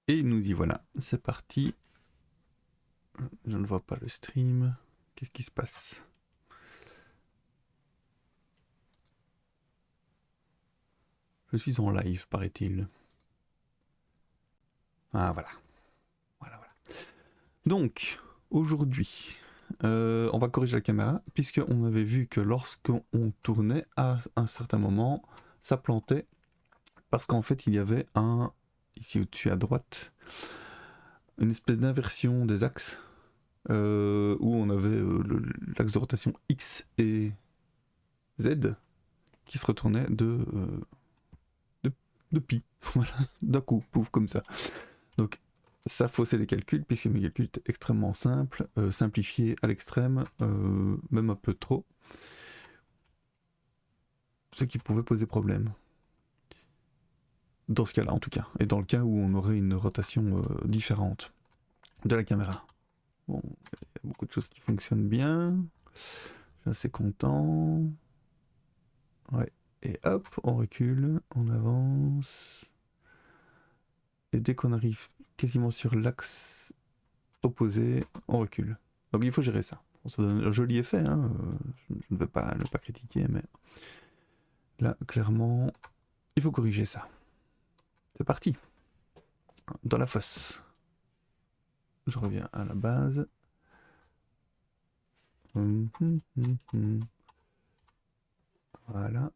Et nous y voilà, c'est parti. Je ne vois pas le stream. Qu'est-ce qui se passe? Je suis en live, paraît-il. Ah voilà. Voilà. Donc, aujourd'hui, on va corriger la caméra, puisqu'on avait vu que lorsqu'on tournait, à un certain moment, ça plantait, parce qu'en fait, il y avait ici au-dessus à droite, une espèce d'inversion des axes, où on avait l'axe de rotation X et Z, qui se retournait de pi, voilà, d'un coup, pouf, comme ça. Donc, ça faussait les calculs, puisque mes calculs étaient extrêmement simples, simplifiés à l'extrême, même un peu trop, ce qui pouvait poser problème. Dans ce cas-là, en tout cas, et dans le cas où on aurait une rotation différente de la caméra. Bon, il y a beaucoup de choses qui fonctionnent bien, je suis assez content. Ouais, et hop, on recule, on avance. Et dès qu'on arrive quasiment sur l'axe opposé, on recule. Donc il faut gérer ça. Bon, ça donne un joli effet, hein. Je ne vais pas critiquer, mais là, clairement, il faut corriger ça. C'est parti. Dans la fosse. Je reviens à la base. Voilà.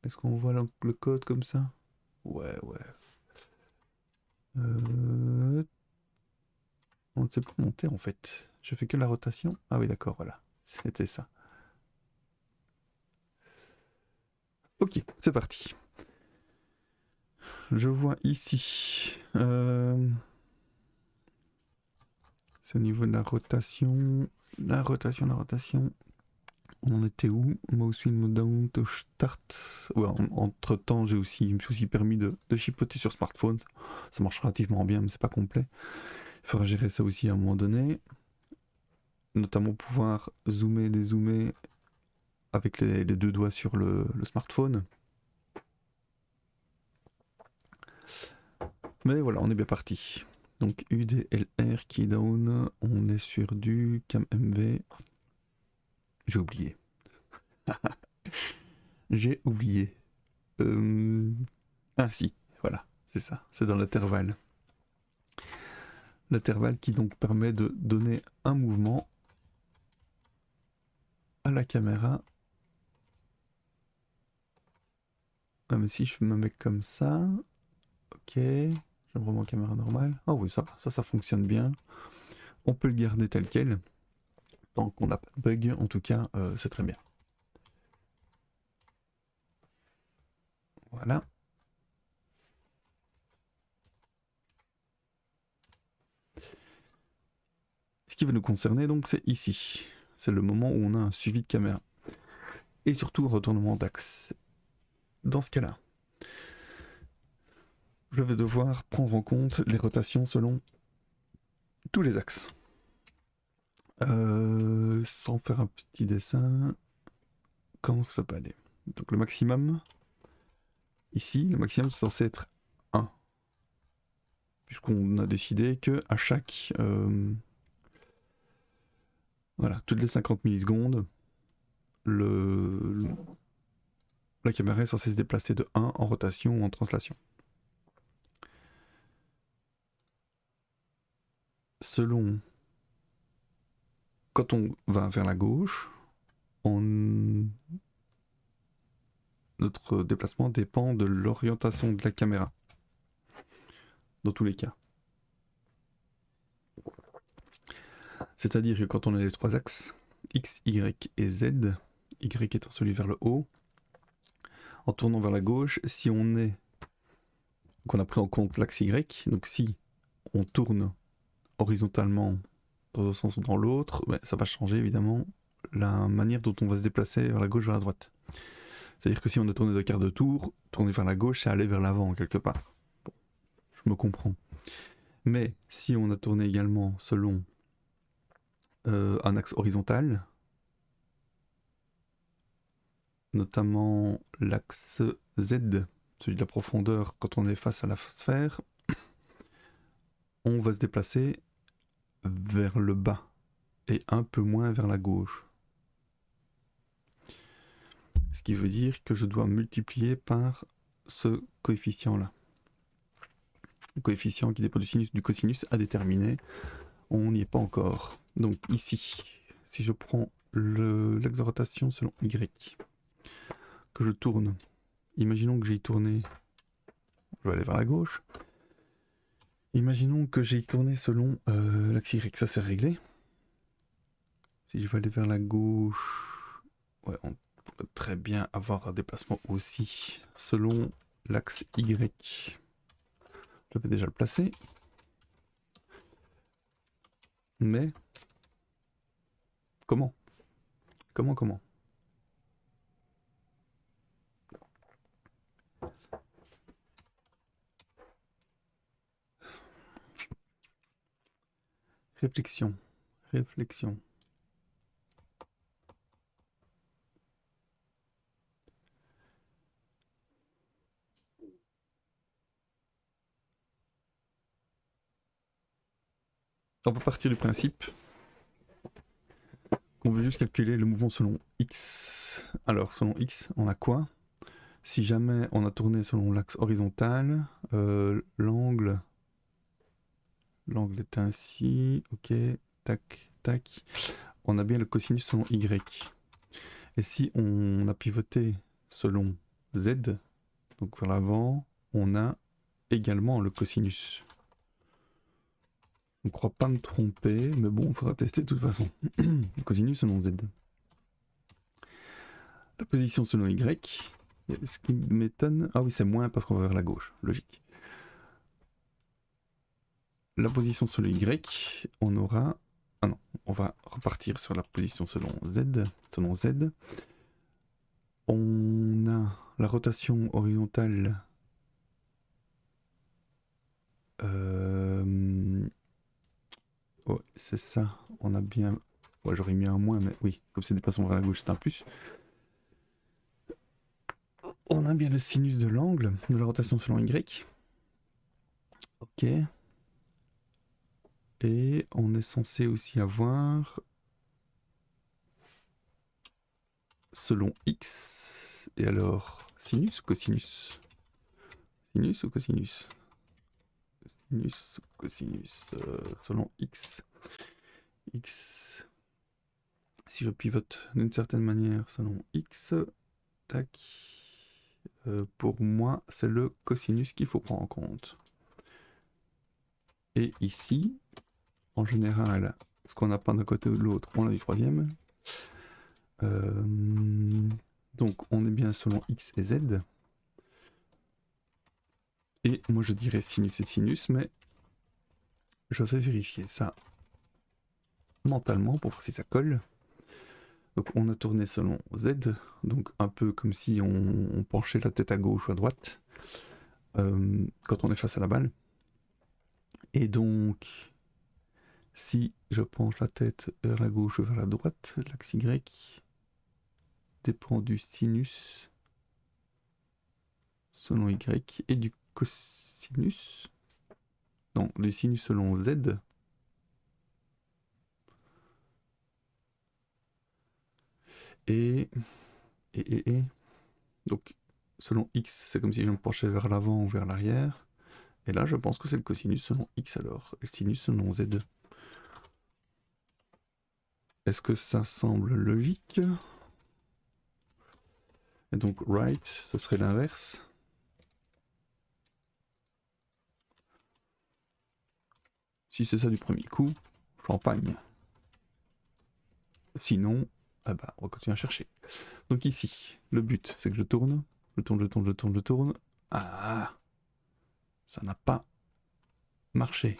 Est-ce qu'on voit le code comme ça? Ouais. On ne sait pas monter en fait. Je fais que la rotation. Ah oui, d'accord, voilà. C'était ça. Ok, c'est parti. Je vois ici. C'est au niveau de la rotation. La rotation. On en était où? Mouse wheel down to start. Ouais, entre temps, je me suis aussi permis de chipoter sur smartphone. Ça marche relativement bien, mais c'est pas complet. Il faudra gérer ça aussi à un moment donné. Notamment pouvoir zoomer, dézoomer avec les deux doigts sur le smartphone. Mais voilà, on est bien parti. Donc UDLR qui est down, on est sur du CamMV. J'ai oublié. J'ai oublié. Ah si, voilà, c'est ça, c'est dans l'intervalle. L'intervalle qui donc permet de donner un mouvement à la caméra. Ah mais si je me mets comme ça, ok, j'ouvre mon caméra normale. Oh oui, ça fonctionne bien. On peut le garder tel quel. Tant qu'on n'a pas de bug, en tout cas, c'est très bien. Voilà. Ce qui va nous concerner donc, c'est ici. C'est le moment où on a un suivi de caméra. Et surtout retournement d'axe. Dans ce cas-là, je vais devoir prendre en compte les rotations selon tous les axes. Sans faire un petit dessin, comment ça peut aller? Donc le maximum, ici, le maximum c'est censé être 1. Puisqu'on a décidé que à chaque... voilà, toutes les 50 millisecondes, la caméra est censée se déplacer de 1 en rotation ou en translation. Selon... Quand on va vers la gauche, notre déplacement dépend de l'orientation de la caméra. Dans tous les cas. C'est-à-dire que quand on a les trois axes, X, Y et Z, Y étant celui vers le haut, en tournant vers la gauche, si on est... qu'on a pris en compte l'axe Y, donc si on tourne horizontalement dans un sens ou dans l'autre, ça va changer évidemment la manière dont on va se déplacer vers la gauche, vers la droite. C'est-à-dire que si on a tourné de quart de tour, tourner vers la gauche, c'est aller vers l'avant quelque part. Bon, je me comprends. Mais si on a tourné également selon un axe horizontal, notamment l'axe Z, celui de la profondeur quand on est face à la sphère, on va se déplacer vers le bas et un peu moins vers la gauche. Ce qui veut dire que je dois multiplier par ce coefficient-là. Le coefficient qui dépend du sinus du cosinus à déterminer. On n'y est pas encore. Donc ici, si je prends l'axe de rotation selon Y, que je tourne, imaginons que j'ai tourné, je vais aller vers la gauche, imaginons que j'ai tourné selon l'axe Y, ça c'est réglé. Si je vais aller vers la gauche, ouais, on pourrait très bien avoir un déplacement aussi selon l'axe Y. Je vais déjà le placer. Mais comment? Comment? Réflexion. On va partir du principe qu'on veut juste calculer le mouvement selon X. Alors, selon X, on a quoi? Si jamais on a tourné selon l'axe horizontal, l'angle est ainsi, ok, tac, tac. On a bien le cosinus selon Y. Et si on a pivoté selon Z, donc vers l'avant, on a également le cosinus. Je ne crois pas me tromper, mais bon, il faudra tester de toute façon. Le cosinus selon Z. La position selon Y, ce qui m'étonne... Ah oui, c'est moins parce qu'on va vers la gauche, logique. La position selon Y, on aura... Ah non, on va repartir sur la position selon Z. On a la rotation horizontale... Ouais, c'est ça, on a bien... Ouais, j'aurais mis un moins, mais oui, comme c'est déplacement vers la gauche, c'est un plus. On a bien le sinus de l'angle de la rotation selon Y. Ok. Et on est censé aussi avoir selon X. Et alors, sinus ou cosinus? Sinus ou cosinus? Sinus ou cosinus selon X. X. Si je pivote d'une certaine manière selon X, tac. Pour moi, c'est le cosinus qu'il faut prendre en compte. Et ici, en général, ce qu'on n'a pas d'un côté ou de l'autre, on a du troisième. Donc on est bien selon X et Z. Et moi je dirais sinus et sinus, mais je vais vérifier ça mentalement pour voir si ça colle. Donc on a tourné selon Z, donc un peu comme si on penchait la tête à gauche ou à droite quand on est face à la balle. Et donc si je penche la tête vers la gauche ou vers la droite, l'axe Y dépend du sinus selon Y et du cosinus. Non, du sinus selon Z. Et donc selon X, c'est comme si je me penchais vers l'avant ou vers l'arrière. Et là, je pense que c'est le cosinus selon X alors, et le sinus selon Z. Est-ce que ça semble logique? Et donc right, ce serait l'inverse. Si c'est ça du premier coup, champagne. Sinon, ah bah, on va continuer à chercher. Donc ici, le but, c'est que je tourne. Je tourne. Ah, ça n'a pas marché.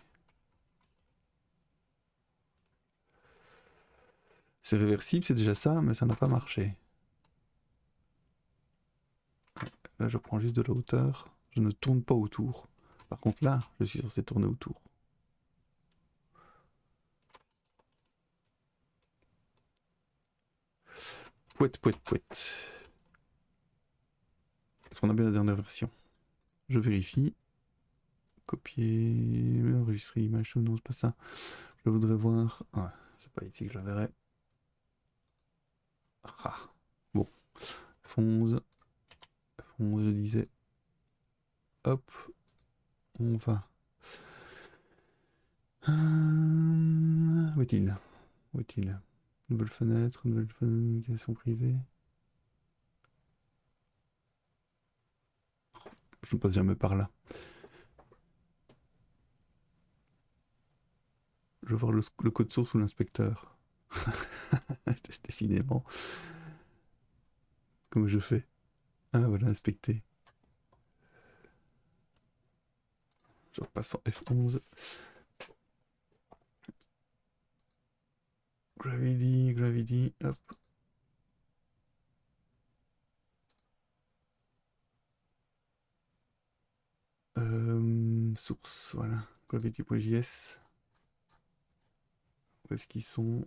C'est réversible, c'est déjà ça, mais ça n'a pas marché. Là, je prends juste de la hauteur. Je ne tourne pas autour. Par contre, là, je suis censé tourner autour. Pouette. Est-ce qu'on a bien la dernière version? Je vérifie. Copier, enregistrer image ou non, c'est pas ça. Je voudrais voir. Ah, c'est pas ici que je la verrai. Ah, bon. Fonze, je disais. Hop, on va. Où est-il? Où est-il? Nouvelle fenêtre, communication privée. Je ne passe jamais par là. Je veux voir le code source ou l'inspecteur. Décidément. Comment je fais? Ah voilà, inspecter. Je repasse en F11. Gravity, hop. Source, voilà. Gravity.js. Où est-ce qu'ils sont?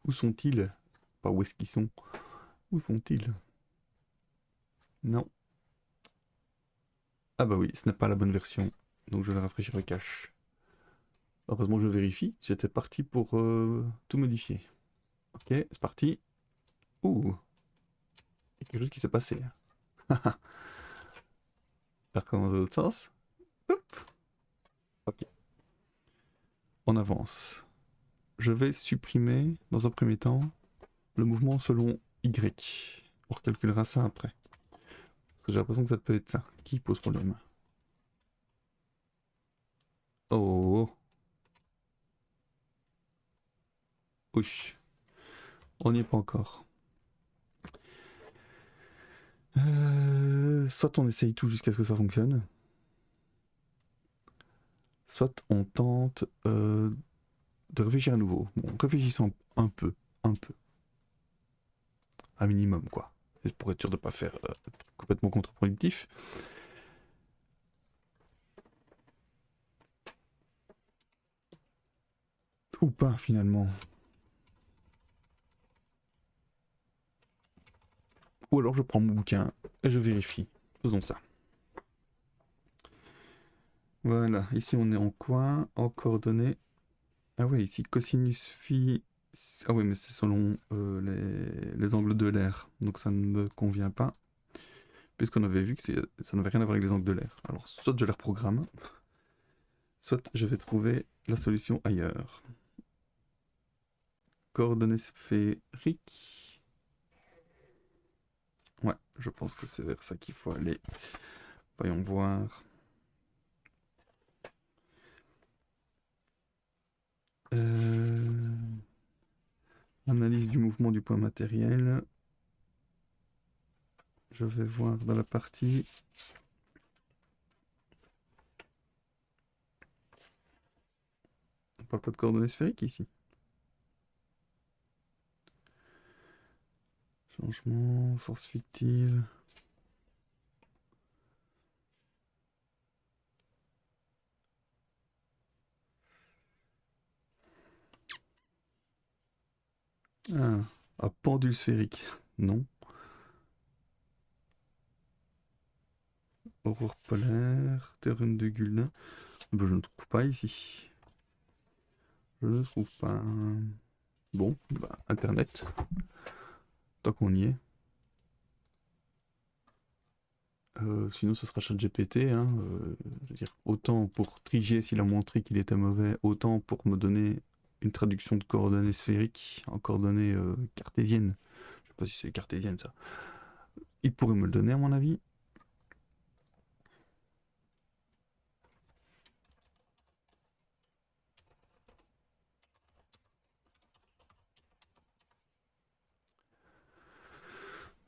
Où sont-ils? Pas où est-ce qu'ils sont. Où sont-ils? Non. Ah bah oui, ce n'est pas la bonne version. Donc je vais rafraîchir le cache. Heureusement que je vérifie. J'étais parti pour tout modifier. Ok, c'est parti. Ouh. Il y a quelque chose qui s'est passé. Je recommence dans l'autre sens. Hop. Ok. On avance. Je vais supprimer, dans un premier temps, le mouvement selon Y. On recalculera ça après. Parce que j'ai l'impression que ça peut être ça qui pose problème. Oh. Oui. On n'y est pas encore. Soit on essaye tout jusqu'à ce que ça fonctionne. Soit on tente de réfléchir à nouveau. Bon, réfléchissons un peu. Un minimum, quoi. Pour être sûr de ne pas faire complètement contre-productif. Ou pas, finalement. Ou alors je prends mon bouquin et je vérifie. Faisons ça. Voilà, ici on est en quoi? En coordonnées. Ah ouais, ici cosinus phi. Ah ouais, mais c'est selon les angles de l'air. Donc ça ne me convient pas. Puisqu'on avait vu que ça n'avait rien à voir avec les angles de l'air. Alors soit je les reprogramme, soit je vais trouver la solution ailleurs. Coordonnées sphériques. Ouais, je pense que c'est vers ça qu'il faut aller. Voyons voir. Analyse du mouvement du point matériel. Je vais voir dans la partie. On parle pas de coordonnées sphériques ici. Changement, force fictive. Ah, pendule sphérique. Non. Aurore polaire, théorème de Guldin. Ben, je ne trouve pas ici. Je ne trouve pas. Bon, bah, Internet. Tant qu'on y est. Sinon, ce sera ChatGPT. Hein, je veux dire, autant pour trier s'il a montré qu'il était mauvais, autant pour me donner une traduction de coordonnées sphériques en coordonnées cartésiennes. Je sais pas si c'est cartésienne ça. Il pourrait me le donner à mon avis.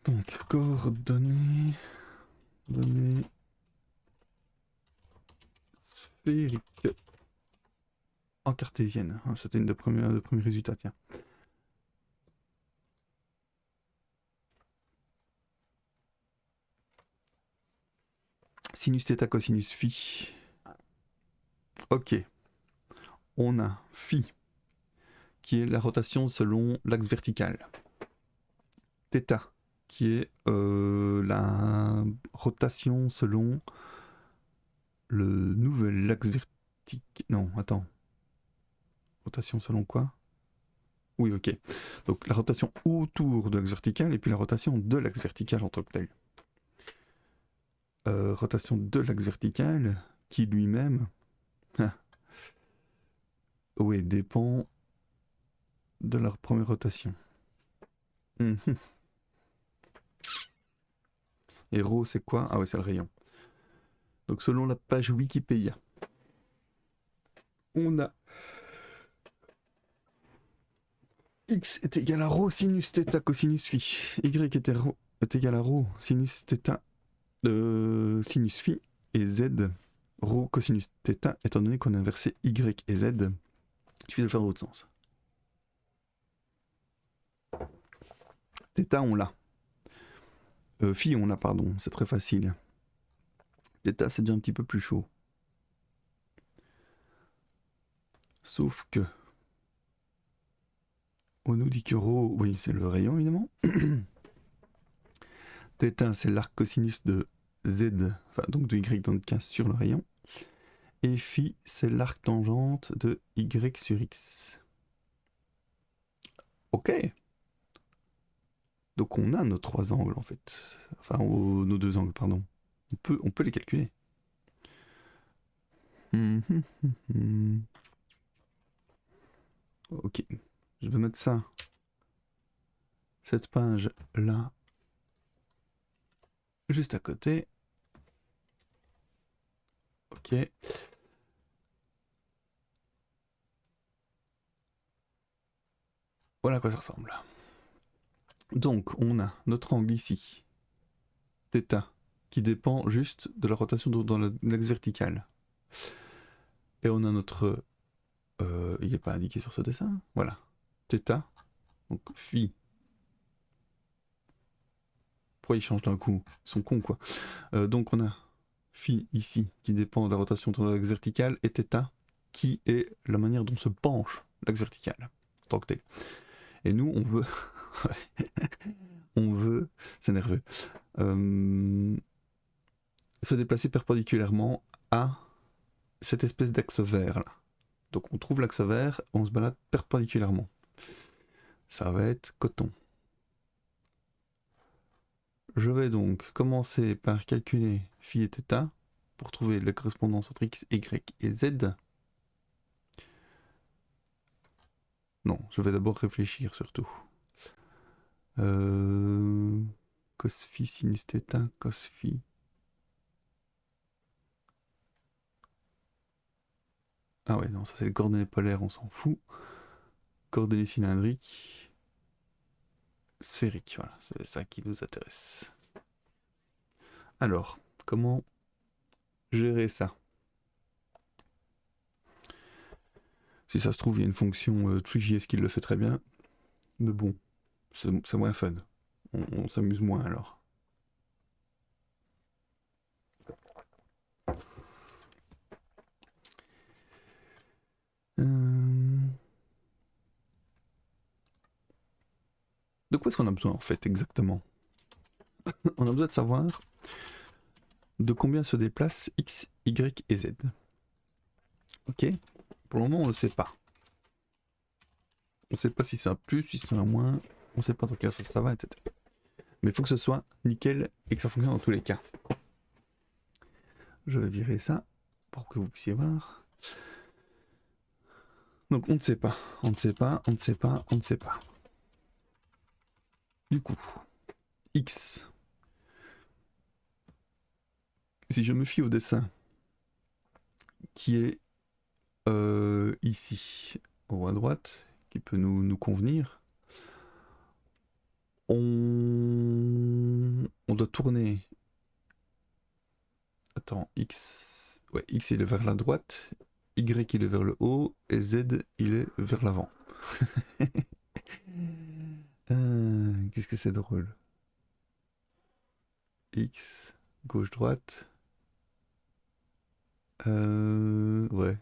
Donc, coordonnées. Données. Sphériques. En cartésienne. Ah, c'était une des premiers résultats, tiens. Sinus θ cosinus phi. Ok. On a phi, qui est la rotation selon l'axe vertical. Θ, qui est la rotation selon le nouvel axe vertical. Non, attends. Rotation selon quoi? Oui, ok. Donc la rotation autour de l'axe vertical et puis la rotation de l'axe vertical en tant que tel. Rotation de l'axe vertical qui lui-même oui, dépend de leur première rotation. Et ρ, c'est quoi? Ah oui, c'est le rayon. Donc selon la page Wikipédia, on a x est égal à ρ sinus θ cosinus phi. Y est égal à ρ sinus θ sinus phi. Et z, ρ cosinus θ, étant donné qu'on a inversé y et z, il suffit de le faire dans l'autre sens. Θ, on l'a. Phi, on l'a, pardon, c'est très facile. Θ, c'est déjà un petit peu plus chaud. Sauf que on nous dit que ρ, oui, c'est le rayon évidemment. Θ, c'est l'arc cosinus de z, enfin donc de y dans le cas sur le rayon. Et phi, c'est l'arc tangente de y sur x. Ok. Donc on a nos trois angles en fait. Enfin, nos deux angles, pardon. On peut les calculer. Ok. Je vais mettre ça. Cette page là. Juste à côté. Ok. Voilà à quoi ça ressemble. Donc on a notre angle ici. Θ. Qui dépend juste de la rotation dans l'axe vertical. Et on a notre... il n'est pas indiqué sur ce dessin. Voilà. Θ. Donc phi. Pourquoi ils changent d'un coup? Ils sont cons quoi. Donc on a phi ici qui dépend de la rotation dans l'axe vertical et θ qui est la manière dont se penche l'axe vertical en tant que tel. Et nous on veut... on veut... C'est nerveux. Se déplacer perpendiculairement à cette espèce d'axe vert là. Donc on trouve l'axe vert, on se balade perpendiculairement. Ça va être coton. Je vais donc commencer par calculer phi et θ pour trouver la correspondance entre x, y et z. Non, je vais d'abord réfléchir surtout. Cos phi sinus θ, cos phi. Ah ouais, non, ça c'est les coordonnées polaires, on s'en fout. Coordonnées cylindriques. Sphériques, voilà, c'est ça qui nous intéresse. Alors, comment gérer ça? Si ça se trouve, il y a une fonction TreeJS qui le fait très bien. Mais bon, c'est moins fun. On s'amuse moins alors. De quoi est-ce qu'on a besoin en fait exactement? On a besoin de savoir de combien se déplacent x, y et z. Ok? Pour le moment, on ne le sait pas. On ne sait pas si c'est un plus, si c'est un moins. On ne sait pas dans quel sens ça va, etc. Mais il faut que ce soit nickel et que ça fonctionne dans tous les cas. Je vais virer ça pour que vous puissiez voir. Donc on ne sait pas, on ne sait pas, on ne sait pas, on ne sait pas. Du coup, x. Si je me fie au dessin qui est ici, en haut à droite, qui peut nous convenir, on doit tourner. Attends, x. Ouais, x il est vers la droite, y il est vers le haut, et z il est vers l'avant. Qu'est-ce que c'est drôle. X, gauche-droite. Ouais,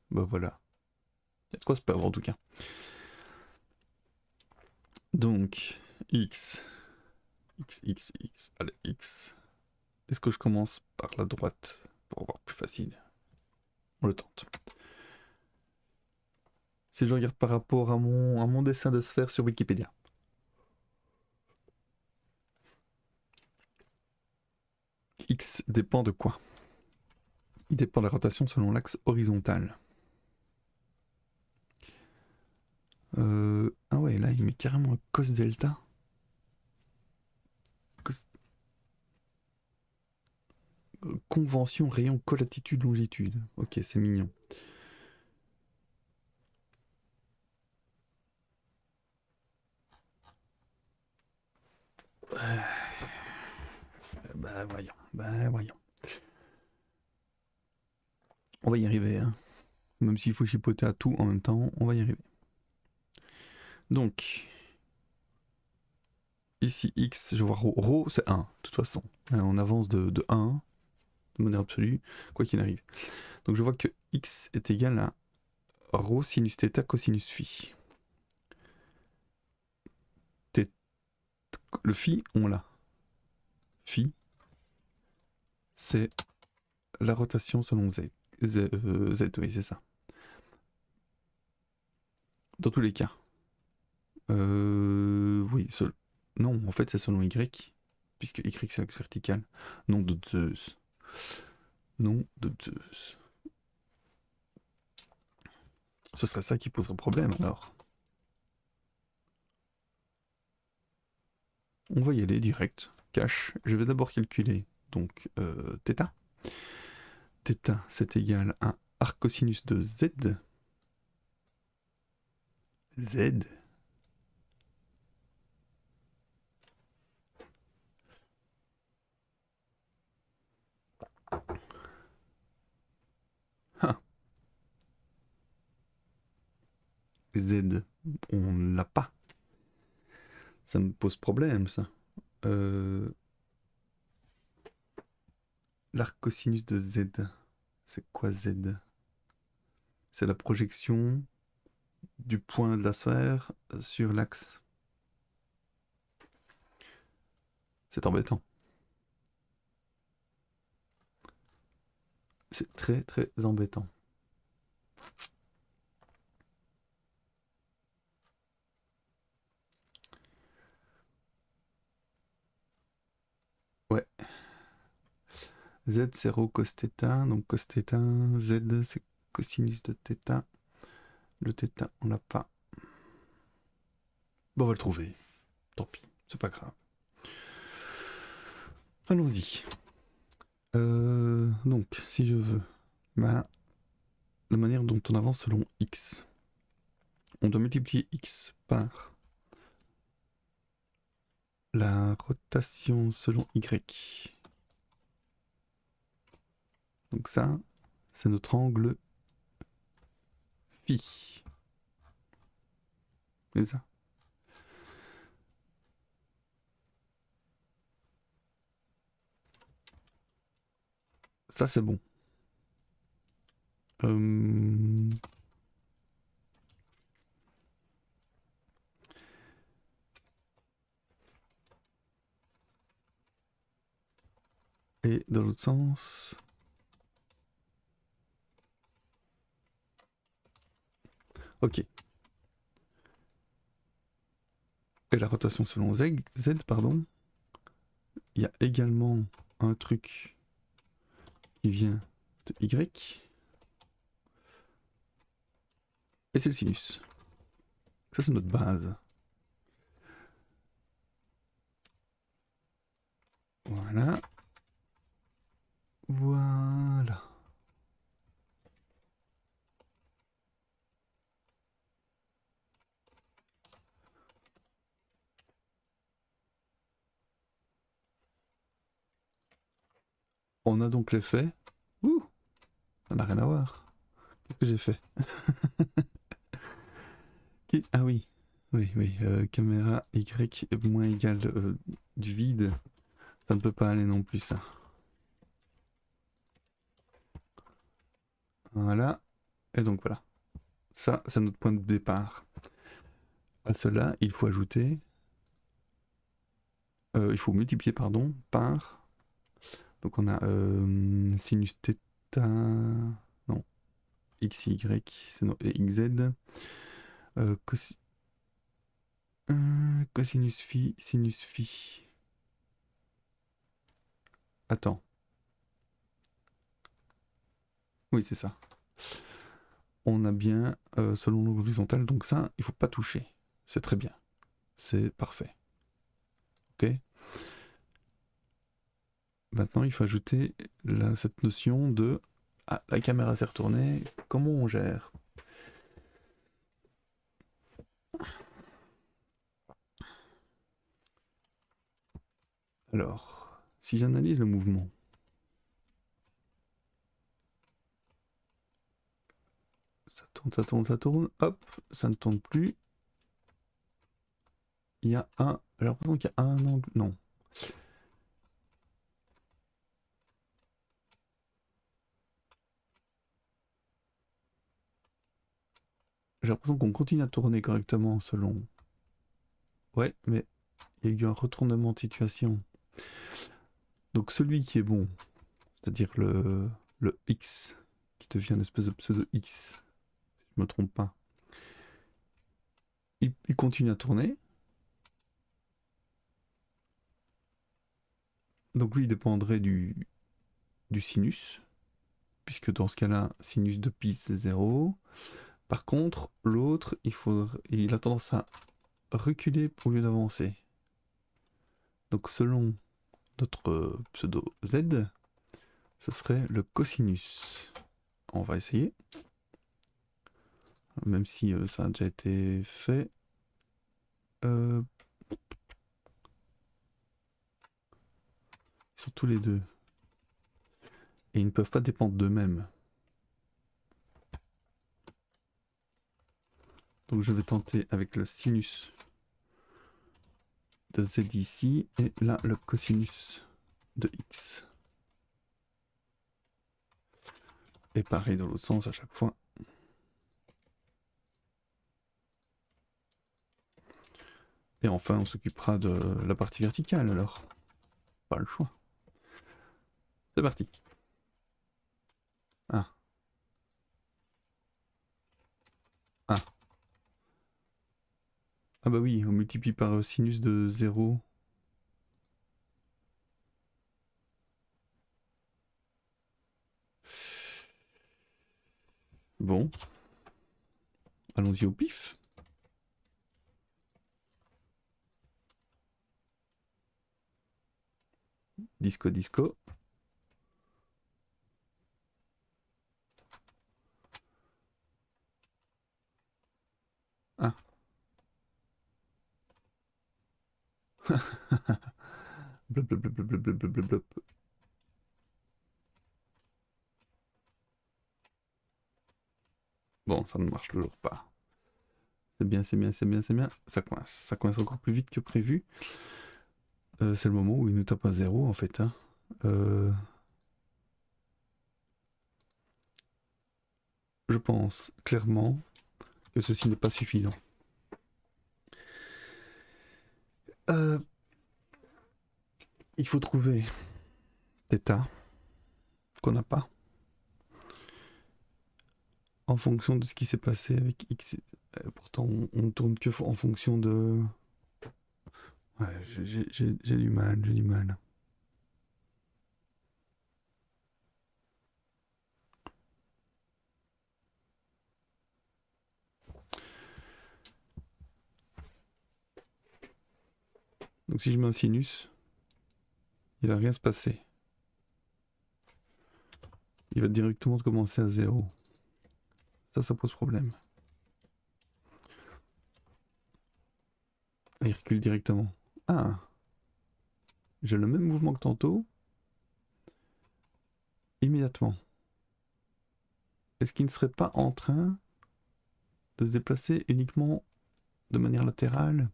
bah voilà. Il y a de quoi se perdre en tout cas. Donc, x. X. Allez, x. Est-ce que je commence par la droite? pour avoir plus facile. On le tente. Si je regarde par rapport à mon dessin de sphère sur Wikipédia. X dépend de quoi? Il dépend de la rotation selon l'axe horizontal. Ah ouais, là il met carrément un cos delta. Convention rayon colatitude longitude. Ok, c'est mignon. Bah voyons. On va y arriver, hein. Même s'il faut chipoter à tout en même temps, on va y arriver. Donc, ici x, je vois ρ. Ρ c'est 1, de toute façon. On avance de 1, de manière absolue, quoi qu'il arrive. Donc je vois que x est égal à ρ sinus θ cosinus phi. Le phi, on l'a. Phi, c'est la rotation selon z. Z, oui, c'est ça. Dans tous les cas. Oui, non, en fait, c'est selon y, puisque y, c'est l'axe vertical. Nom de Zeus. Nom de Zeus. Ce serait ça qui poserait problème, alors. On va y aller direct. Cache. Je vais d'abord calculer, donc, θ. Θ, c'est égal à arc cosinus de z. Z. Ah. Z, on l'a pas. Ça me pose problème, ça. L'arc cosinus de z, c'est quoi z? C'est la projection du point de la sphère sur l'axe. C'est embêtant. C'est très très embêtant. Ouais. Z c'est rho cos θ, donc cos θ, Z c'est cosinus de θ. Le θ on l'a pas. Bon, on va le trouver. Tant pis, c'est pas grave. Allons-y. Donc, si je veux, la manière dont on avance selon x, on doit multiplier x par la rotation selon y. Donc ça, c'est notre angle phi. C'est ça. Ça, c'est bon. Et dans l'autre sens... Ok. Et la rotation selon Z, pardon, il y a également un truc qui vient de Y. Et c'est le sinus. Ça, c'est notre base. Voilà. Voilà. On a donc l'effet. Ouh, ça n'a rien à voir. Qu'est-ce que j'ai fait? Ah oui. Oui, oui. Caméra Y moins égale du vide. Ça ne peut pas aller non plus, ça. Voilà. Et donc voilà. Ça, c'est notre point de départ. À cela, il faut ajouter... il faut multiplier, pardon, par... Donc on a sinus θ, non, xy, c'est non, et xz, cosinus phi, sinus phi. Attends. Oui, c'est ça. On a bien selon l'horizontale, donc ça, il faut pas toucher. C'est très bien. C'est parfait. Ok. Maintenant, il faut ajouter cette notion de ah, la caméra s'est retournée, comment on gère? Alors, si j'analyse le mouvement, ça tourne, ça tourne, ça tourne, hop, ça ne tourne plus. Il y a un. J'ai l'impression qu'il y a un angle. Non. J'ai l'impression qu'on continue à tourner correctement selon. Ouais, mais il y a eu un retournement de situation. Donc celui qui est bon, c'est-à-dire le X, qui devient une espèce de pseudo X, si je me trompe pas, il continue à tourner. Donc lui, il dépendrait du sinus, puisque dans ce cas-là, sinus de pi c'est 0. Par contre, l'autre, il a tendance à reculer au lieu d'avancer. Donc selon notre pseudo Z, ce serait le cosinus. On va essayer. Même si ça a déjà été fait. Ils sont tous les deux. Et ils ne peuvent pas dépendre d'eux-mêmes. Donc je vais tenter avec le sinus de Z ici. Et là, le cosinus de X. Et pareil dans l'autre sens à chaque fois. Et enfin, on s'occupera de la partie verticale alors. Pas le choix. C'est parti. Ah. Ah. Ah bah oui, on multiplie par sinus de 0. Bon. Allons-y au pif. Disco, disco. Ah. Blop, blop, blop, blop, blop, blop, blop, blop. Bon, ça ne marche toujours pas. C'est bien, c'est bien, c'est bien, c'est bien. Ça coince. Ça coince encore plus vite que prévu. C'est le moment où il nous tape à 0 en fait. Hein. Je pense clairement que ceci n'est pas suffisant. Il faut trouver θ qu'on n'a pas en fonction de ce qui s'est passé avec X. Pourtant, on ne tourne que en fonction de... Ouais, j'ai du mal, j'ai du mal. Donc si je mets un sinus, il va rien se passer. Il va directement commencer à 0. Ça pose problème. Il recule directement. Ah, j'ai le même mouvement que tantôt. Immédiatement. Est-ce qu'il ne serait pas en train de se déplacer uniquement de manière latérale?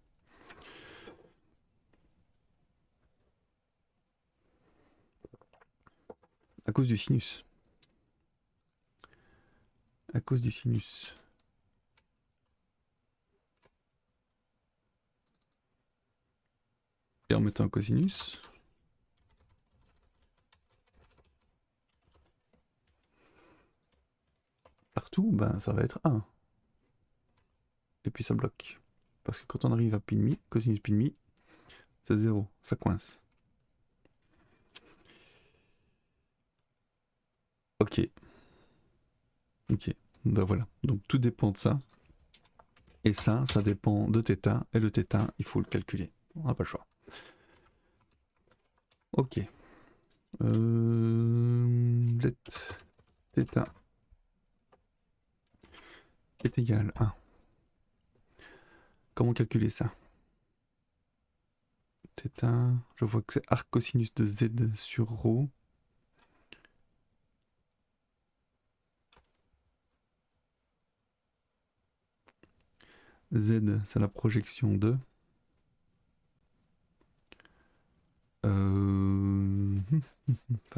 À cause du sinus. À cause du sinus. Et en mettant un cosinus. partout, ben ça va être 1. Et puis ça bloque. Parce que quand on arrive à pi demi, cosinus pi demi, c'est 0, ça coince. Ok. Ok, ben voilà. Donc tout dépend de ça. Et ça dépend de θ. Et le θ, il faut le calculer. On n'a pas le choix. Ok. Let θ est égal à... Comment calculer ça? θ, je vois que c'est arc cosinus de z sur ρ. Z, c'est la projection de... Enfin,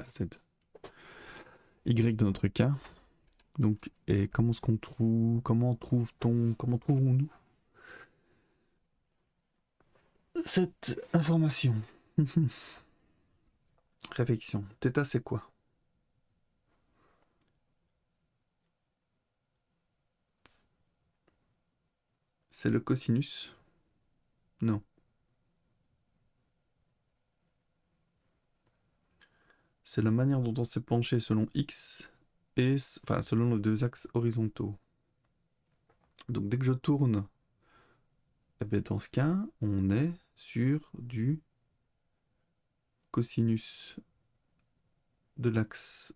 Z. Y dans notre cas. Donc, et comment est-ce qu'on trouve... Comment trouvons-nous cette information? Réflexion. Θ, c'est quoi? C'est le cosinus? Non. C'est la manière dont on s'est penché selon x et enfin selon les deux axes horizontaux. Donc dès que je tourne, eh bien, dans ce cas, on est sur du cosinus de l'axe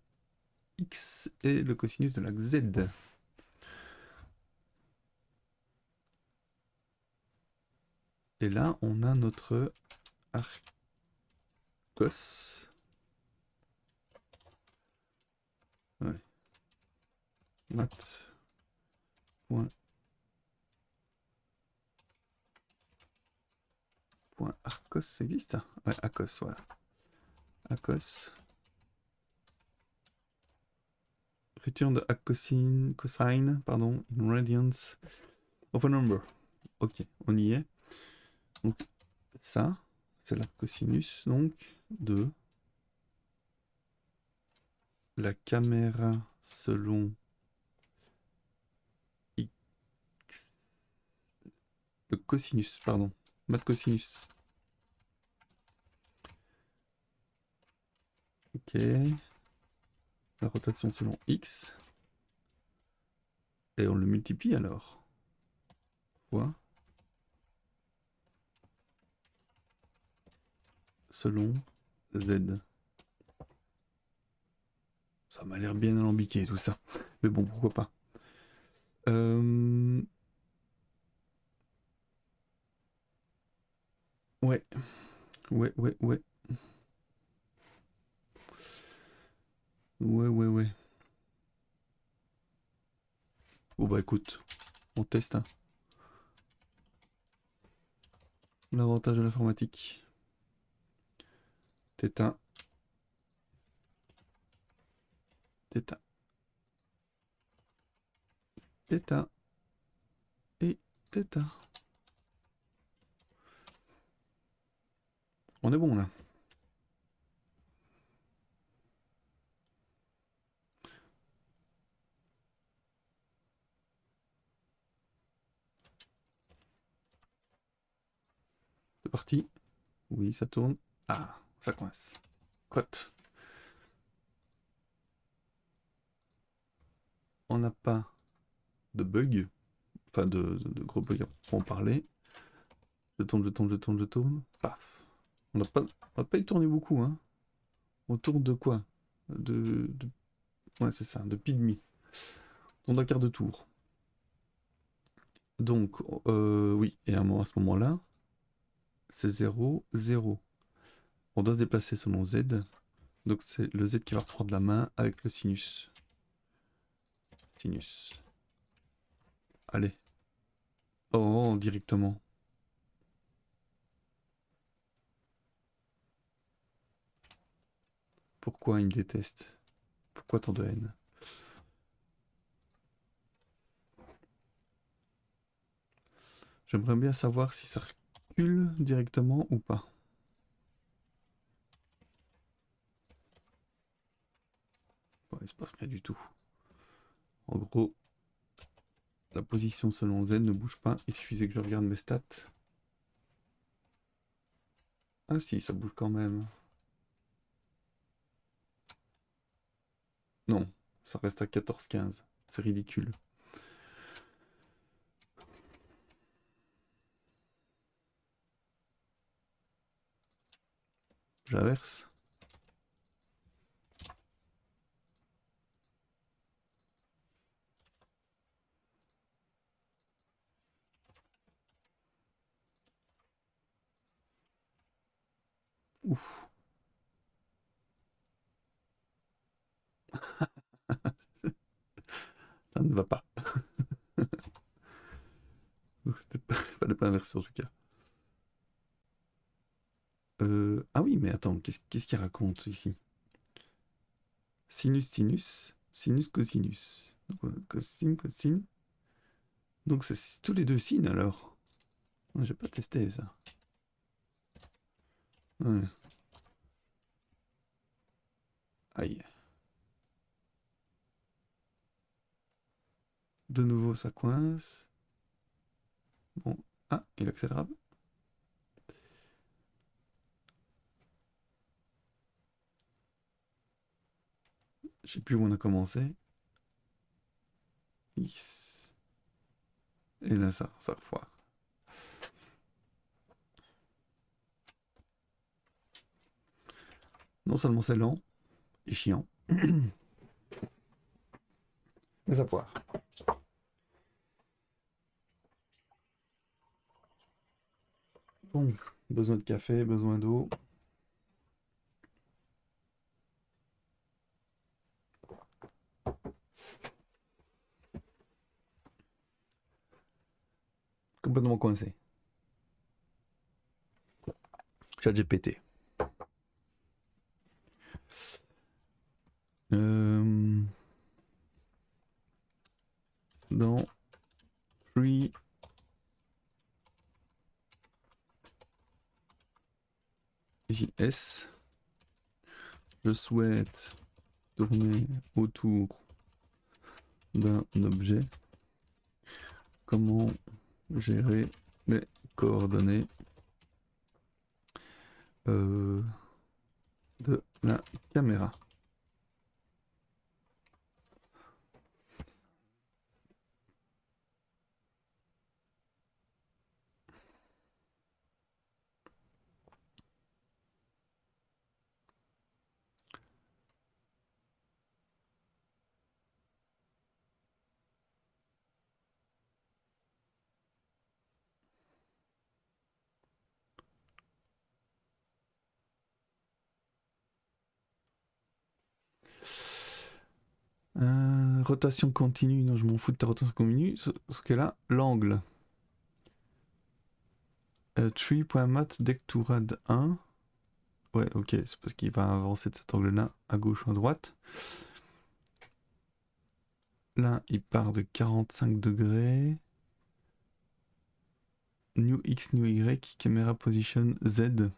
x et le cosinus de l'axe z. Et là, on a notre arc cos. Ouais. Mat. Point. Point arcos, ça existe? Ouais, acos, voilà. Acos. Return the arc cosine, pardon, in radians of a number. Ok, on y est. Donc, ça, c'est la cosinus donc de la caméra selon x. Le cosinus, pardon. Mat cosinus. Ok. La rotation selon x. Et on le multiplie alors. Fois. Selon z. Ça m'a l'air bien alambiqué tout ça. Mais bon, pourquoi pas. Ouais. Ouais. Ouais, ouais. Bon bah écoute, on teste. Hein. L'avantage de l'informatique. Θ. Θ. Θ. Et θ. On est bon là. C'est parti. Oui, ça tourne. Ah, ça coince. Crotte. On n'a pas de bug. Enfin, de gros bugs pour en parler. Je tourne. Paf. On n'a pas eu tourné beaucoup, hein. On tourne de quoi Ouais, c'est ça, de pi demi. On tourne d'un quart de tour. Donc, oui, et à ce moment-là, c'est 0, 0. On doit se déplacer selon z. Donc, c'est le z qui va reprendre la main avec le sinus. Sinus. Allez. Oh, directement. Pourquoi il me déteste? Pourquoi tant de haine? J'aimerais bien savoir si ça recule directement ou pas. Bon, il se passe rien du tout. En gros, La position selon Z ne bouge pas. Il suffisait que je regarde mes stats. Ah si, ça bouge quand même. Non, ça reste à 14-15. C'est ridicule. J'inverse. Ouf. Ça ne va pas. Fallait pas inverser en tout cas. Ah oui, mais attends, qu'est-ce qu'il raconte ici? Sinus, sinus, sinus, cosinus. Donc, cosine, cosine. Donc c'est tous les deux sines alors. J'ai pas testé ça. Ouais. Aïe. De nouveau ça coince. Bon. Ah, il accélère un peu. Je sais plus où on a commencé. Yes. Et là ça refoire. Non seulement c'est lent et chiant. Mais ça foire. Bon, besoin de café, besoin d'eau. Complètement coincé. ChatGPT. Dans Free JS, je souhaite tourner autour d'un objet. Comment gérer les coordonnées de la caméra? Rotation continue, non je m'en fous de ta rotation continue, ce que là, l'angle. Tree.mat dès que tu rad 1. Ouais, ok, c'est parce qu'il va avancer de cet angle-là, à gauche ou à droite. Là, il part de 45 degrés. New X, New Y, caméra position Z.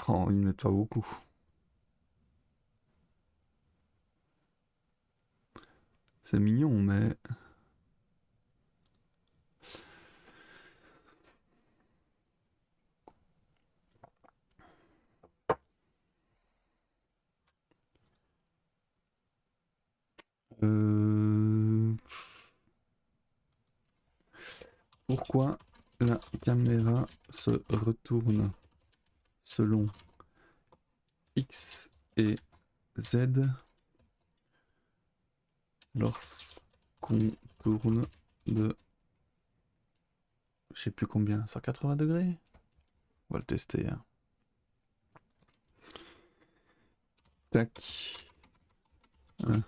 Oh, il ne met pas beaucoup. C'est mignon, mais... Pourquoi la caméra se retourne selon X et Z lorsqu'on tourne de... Je sais plus combien, 180 degrés? On va le tester. Hein. Tac. Ouais.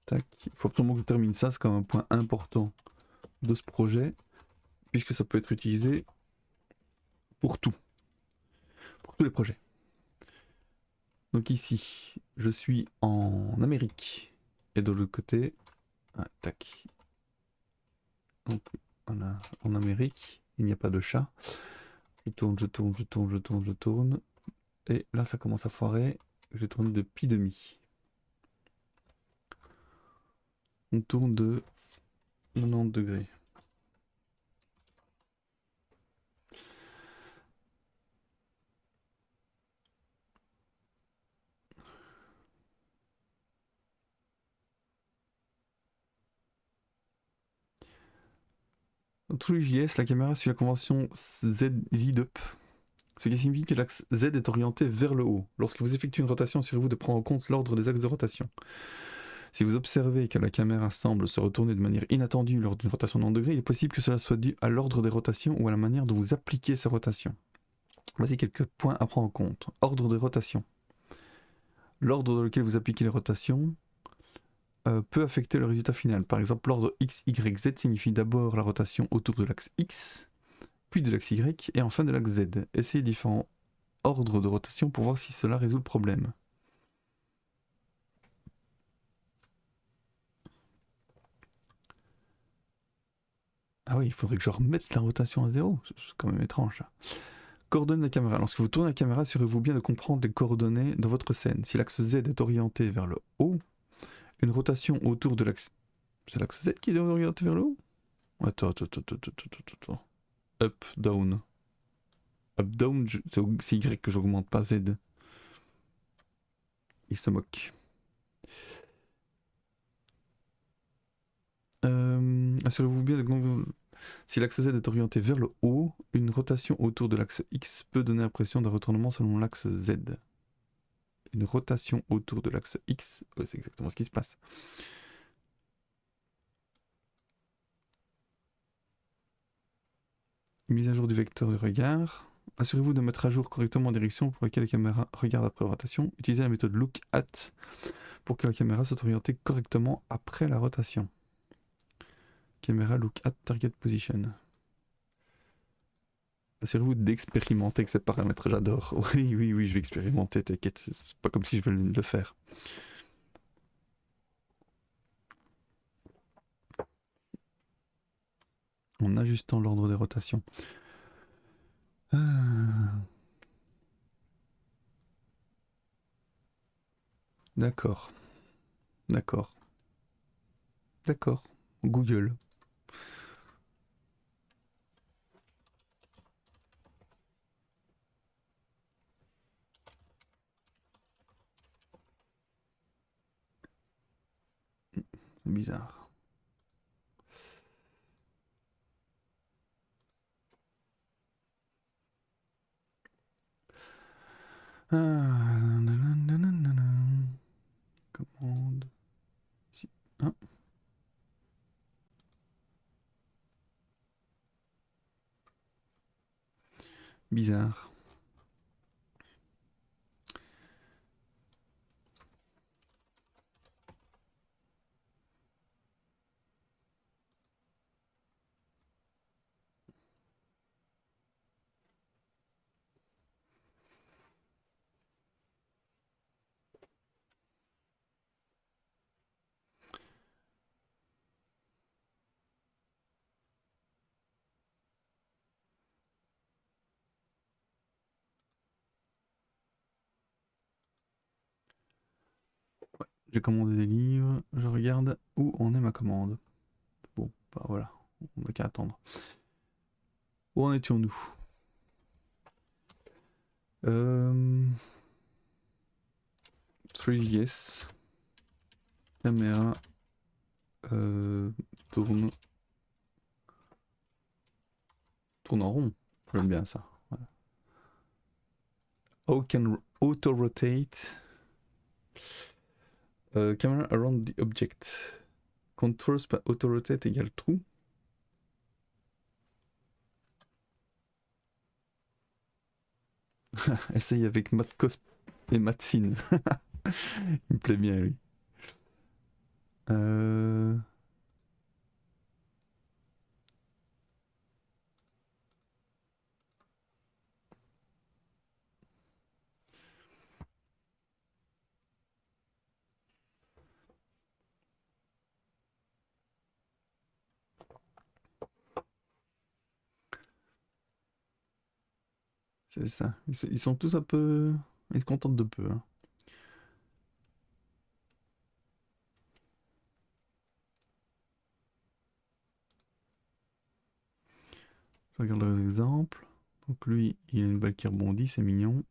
Tac. Il faut absolument que je termine ça, c'est comme un point important de ce projet, puisque ça peut être utilisé pour tout. Pour tous les projets. Donc ici, je suis en Amérique. Et de l'autre côté, tac. Donc, voilà, en Amérique, il n'y a pas de chat. Je tourne, je tourne, je tourne, je tourne, je tourne. Et là, ça commence à foirer. Je tourne de pi demi. On tourne de 90 degrés. Dans TrueJS, la caméra suit la convention ZUp, ce qui signifie que l'axe Z est orienté vers le haut. Lorsque vous effectuez une rotation, assurez-vous de prendre en compte l'ordre des axes de rotation. Si vous observez que la caméra semble se retourner de manière inattendue lors d'une rotation de 90 degrés, il est possible que cela soit dû à l'ordre des rotations ou à la manière dont vous appliquez ces rotations. Voici quelques points à prendre en compte. Ordre des rotations. L'ordre dans lequel vous appliquez les rotations peut affecter le résultat final. Par exemple, l'ordre X, Y, Z signifie d'abord la rotation autour de l'axe X, puis de l'axe Y, et enfin de l'axe Z. Essayez différents ordres de rotation pour voir si cela résout le problème. Ah oui, il faudrait que je remette la rotation à 0. C'est quand même étrange, ça. Coordonnées de la caméra. Lorsque vous tournez la caméra, assurez-vous bien de comprendre les coordonnées de votre scène. Si l'axe Z est orienté vers le haut, une rotation autour de l'axe... C'est l'axe Z qui est orienté vers le haut? Attends. Up, down. Up, down, c'est Y que j'augmente, pas Z. Il se moque. Assurez-vous bien de... Si l'axe Z est orienté vers le haut, une rotation autour de l'axe X peut donner l'impression d'un retournement selon l'axe Z. Une rotation autour de l'axe X, ouais, c'est exactement ce qui se passe. Mise à jour du vecteur de regard. Assurez-vous de mettre à jour correctement la direction pour laquelle la caméra regarde après rotation. Utilisez la méthode look at pour que la caméra soit orientée correctement après la rotation. Caméra look at target position. Assurez-vous d'expérimenter avec ces paramètres, j'adore. Oui, je vais expérimenter, t'inquiète, c'est pas comme si je venais de le faire. En ajustant l'ordre des rotations. D'accord. Google. C'est bizarre. Commande. Si. Hein. Bizarre. J'ai commandé des livres, je regarde où en est ma commande. Bon, bah voilà, on n'a qu'à attendre. Où en étions-nous? 3GS. Caméra. Tourne. Tourne en rond. J'aime bien ça. Voilà. How can auto-rotate. Camera around the object. Controls by auto-rotate égale true. Essaye avec Matcos et Matsin. Il me plaît bien, lui. C'est ça. Ils sont tous un peu... Ils se contentent de peu. Hein. Je regarde les exemples. Donc lui, il a une balle qui rebondit, c'est mignon.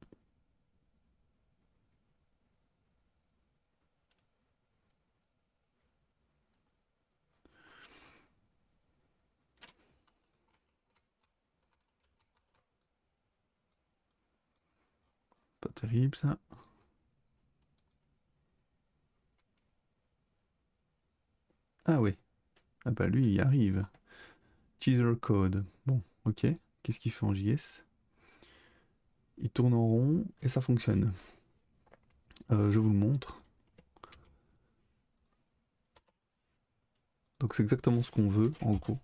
Pas terrible ça. Ah oui. Ah bah lui, il y arrive. Teaser code. Bon, ok. Qu'est-ce qu'il fait en JS? Il tourne en rond et ça fonctionne. Je vous le montre. Donc c'est exactement ce qu'on veut, en gros.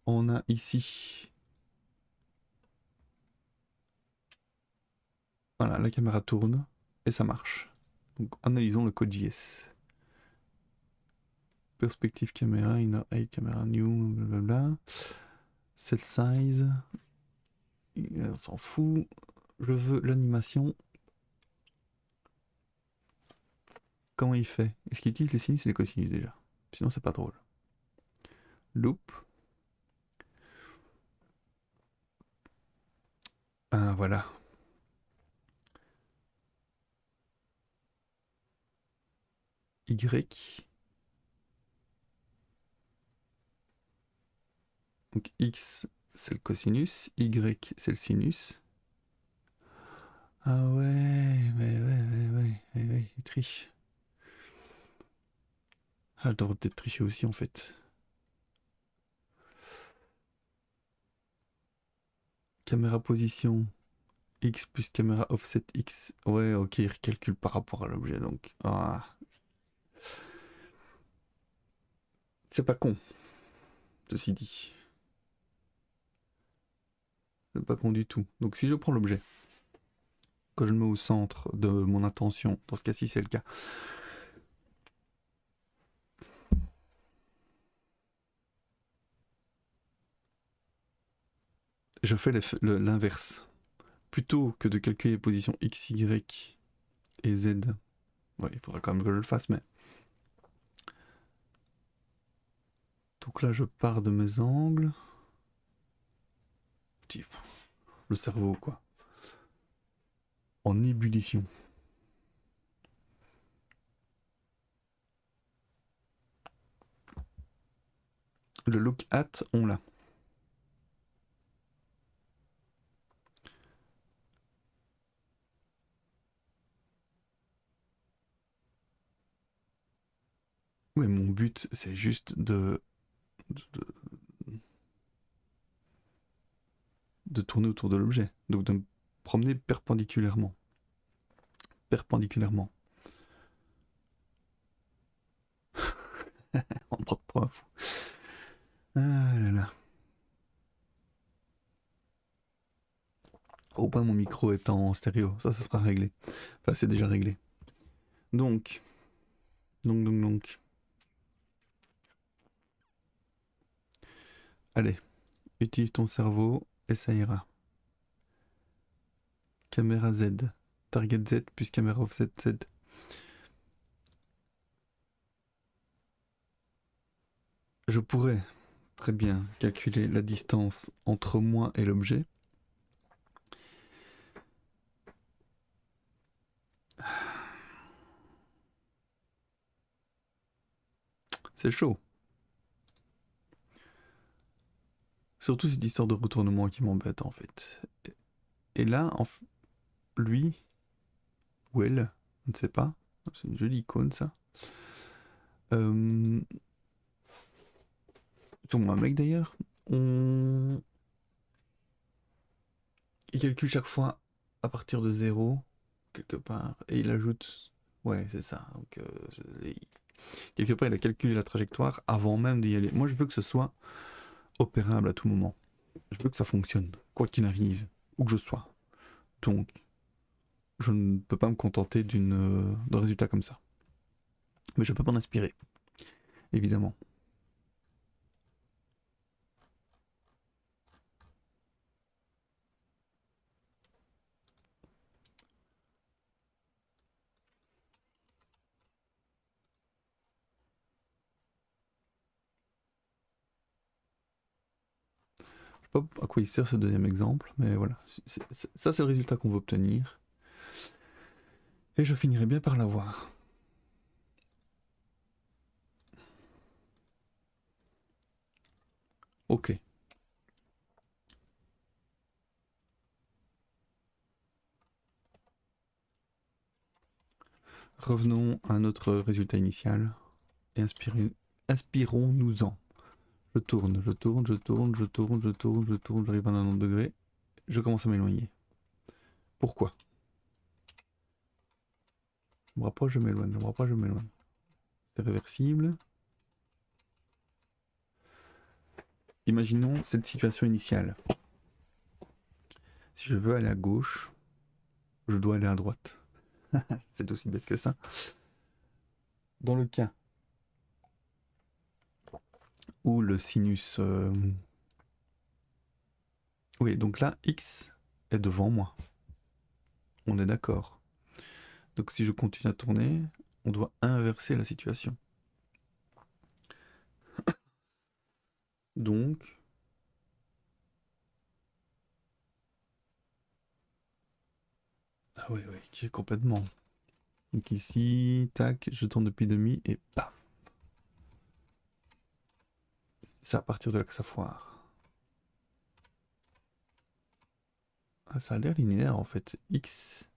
On a ici... Voilà, la caméra tourne et ça marche. Donc analysons le code JS. Perspective caméra, inner eye caméra new, blablabla. Set size. On s'en fout. Je veux l'animation. Comment il fait? Est-ce qu'il utilise les sinus et les cosinus déjà? Sinon c'est pas drôle. Loop. Ah voilà. Y. Donc X c'est le cosinus, Y c'est le sinus. Ah ouais, il triche. Ah, je devrais peut-être tricher aussi en fait. Caméra position X plus caméra offset X. Ouais, ok, il recalcule par rapport à l'objet donc. Ah. C'est pas con, ceci dit. C'est pas con du tout. Donc si je prends l'objet, que je le mets au centre de mon attention, dans ce cas-ci c'est le cas. Je fais l'inverse. Plutôt que de calculer les positions X, Y et Z. Ouais, il faudra quand même que je le fasse, mais... Donc là, je pars de mes angles. Le cerveau, quoi. En ébullition. Le look at, on l'a. Ouais, mon but, c'est juste de tourner autour de l'objet. Donc de me promener perpendiculairement. Perpendiculairement. On me prend pour un fou. Ah là là. Au point mon micro est en stéréo. Ça sera réglé. Enfin, c'est déjà réglé. Donc. Allez. Utilise ton cerveau et ça ira. Caméra Z. Target Z plus caméra offset Z. Je pourrais très bien calculer la distance entre moi et l'objet. C'est chaud. Surtout cette histoire de retournement qui m'embête en fait. Et là, lui, ou elle, je ne sais pas, c'est une jolie icône ça. Sur mon mec d'ailleurs, il calcule chaque fois à partir de 0, quelque part, et il ajoute... Ouais, c'est ça. Donc, quelque part, il a calculé la trajectoire avant même d'y aller. Moi, je veux que ce soit opérable à tout moment. Je veux que ça fonctionne, quoi qu'il arrive, où que je sois. Donc, je ne peux pas me contenter d'un résultat comme ça. Mais je peux m'en inspirer, évidemment. pas à quoi il sert ce deuxième exemple, mais voilà. Ça, c'est le résultat qu'on veut obtenir. Et je finirai bien par l'avoir. Ok. Revenons à notre résultat initial et inspirons-nous-en. Je tourne, je tourne, je tourne, je tourne, je tourne, je tourne, j'arrive à 90 degrés. Je commence à m'éloigner. Pourquoi? Je me rapproche, je m'éloigne, je me rapproche, je m'éloigne. C'est réversible. Imaginons cette situation initiale. Si je veux aller à gauche, je dois aller à droite. C'est aussi bête que ça. Dans le cas où le sinus... Oui, donc là, X est devant moi. On est d'accord. Donc si je continue à tourner, on doit inverser la situation. Donc... Ah oui, oui, complètement. Donc ici, tac, je tourne depuis demi et paf. C'est à partir de là que ça foire. Ah, ça a l'air linéaire en fait. X,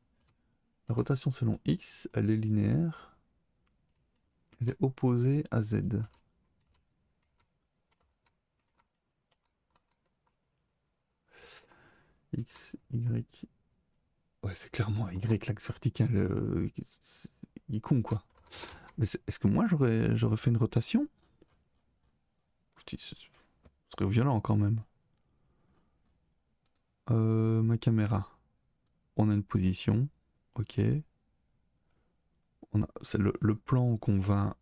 la rotation selon X, elle est linéaire. Elle est opposée à Z. X, Y. Ouais, c'est clairement Y, l'axe vertical. Il est con quoi. Mais est-ce que moi j'aurais fait une rotation? Ce serait violent quand même. Ma caméra. On a une position. Ok. C'est le plan qu'on va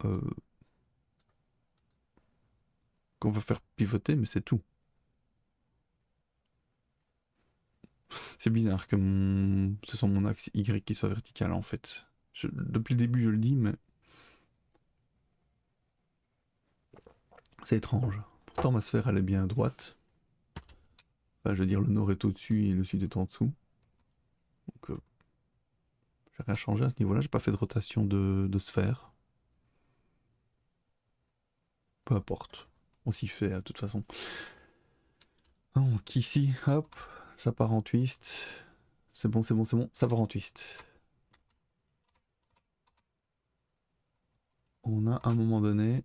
faire pivoter, mais c'est tout. C'est bizarre que ce soit mon axe Y qui soit vertical en fait. Depuis le début je le dis, mais c'est étrange. Pourtant ma sphère elle est bien à droite. Enfin, je veux dire le nord est au-dessus et le sud est en dessous. Donc j'ai rien changé à ce niveau-là, j'ai pas fait de rotation de sphère. Peu importe, on s'y fait de toute façon. Donc ici, hop, ça part en twist. C'est bon, c'est bon, c'est bon, ça part en twist. On a à un moment donné...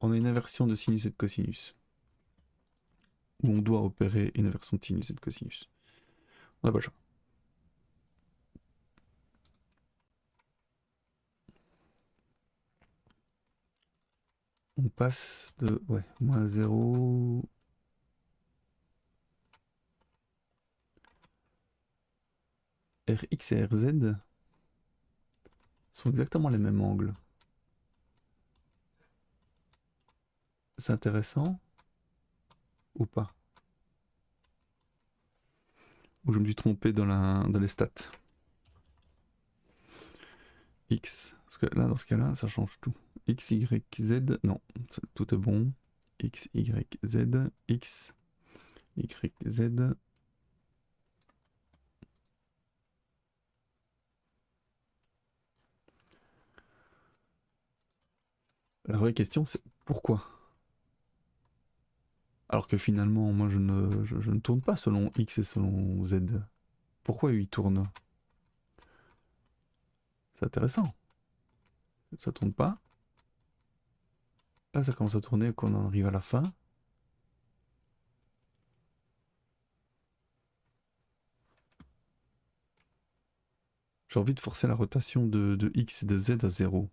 on a une inversion de sinus et de cosinus. Où on doit opérer une inversion de sinus et de cosinus. On n'a pas le choix. On passe de moins 0. Rx et Rz sont exactement les mêmes angles. C'est intéressant ou pas? Ou je me suis trompé dans les stats? X, parce que là dans ce cas-là ça change tout. X, Y, Z, non, tout est bon. X, Y, Z, X, Y, Z. La vraie question c'est pourquoi? Alors que finalement moi je ne tourne pas selon X et selon Z. Pourquoi il tourne? C'est intéressant. Ça tourne pas. Là ça commence à tourner quand on arrive à la fin. J'ai envie de forcer la rotation de X et de Z à 0.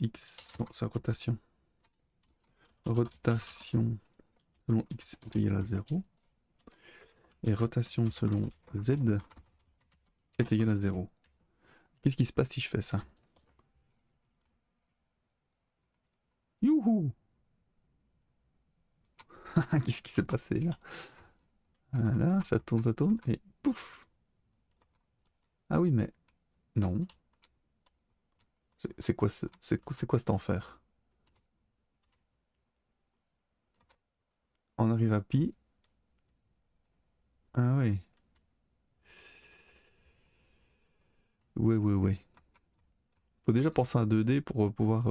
X, non, c'est rotation. Rotation selon X est égal à 0. Et rotation selon Z est égal à 0. Qu'est-ce qui se passe si je fais ça? Youhou! Qu'est-ce qui s'est passé là? Voilà, ça tourne, et pouf. Ah oui, mais non. C'est quoi, c'est quoi cet enfer? On arrive à pi. Ah oui. Ouais. Faut déjà penser à 2D pour pouvoir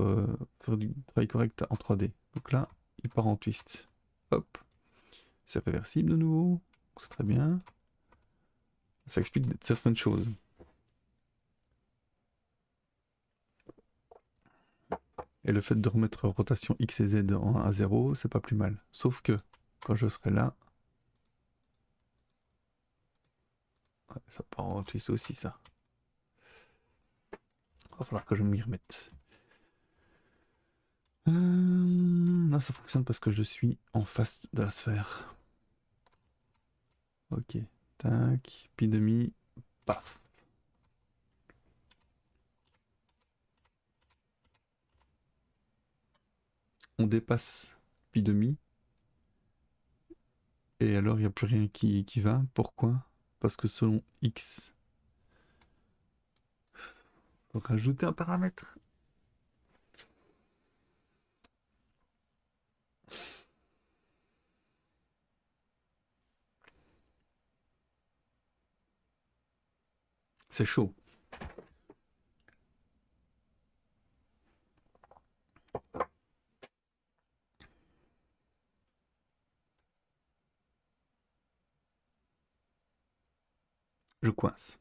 faire du travail correct en 3D. Donc là, il part en twist. Hop. C'est réversible de nouveau. C'est très bien. Ça explique certaines choses. Et le fait de remettre rotation X et Z à 0, c'est pas plus mal. Sauf que, quand je serai là... Ouais, ça part en twist aussi, ça. Va falloir que je m'y remette. Là, ça fonctionne parce que je suis en face de la sphère. Ok. Tac. Pi demi. Paf. On dépasse pi demi. Et alors, il n'y a plus rien qui va. Pourquoi? Parce que selon X, faut rajouter un paramètre. C'est chaud. Je coince.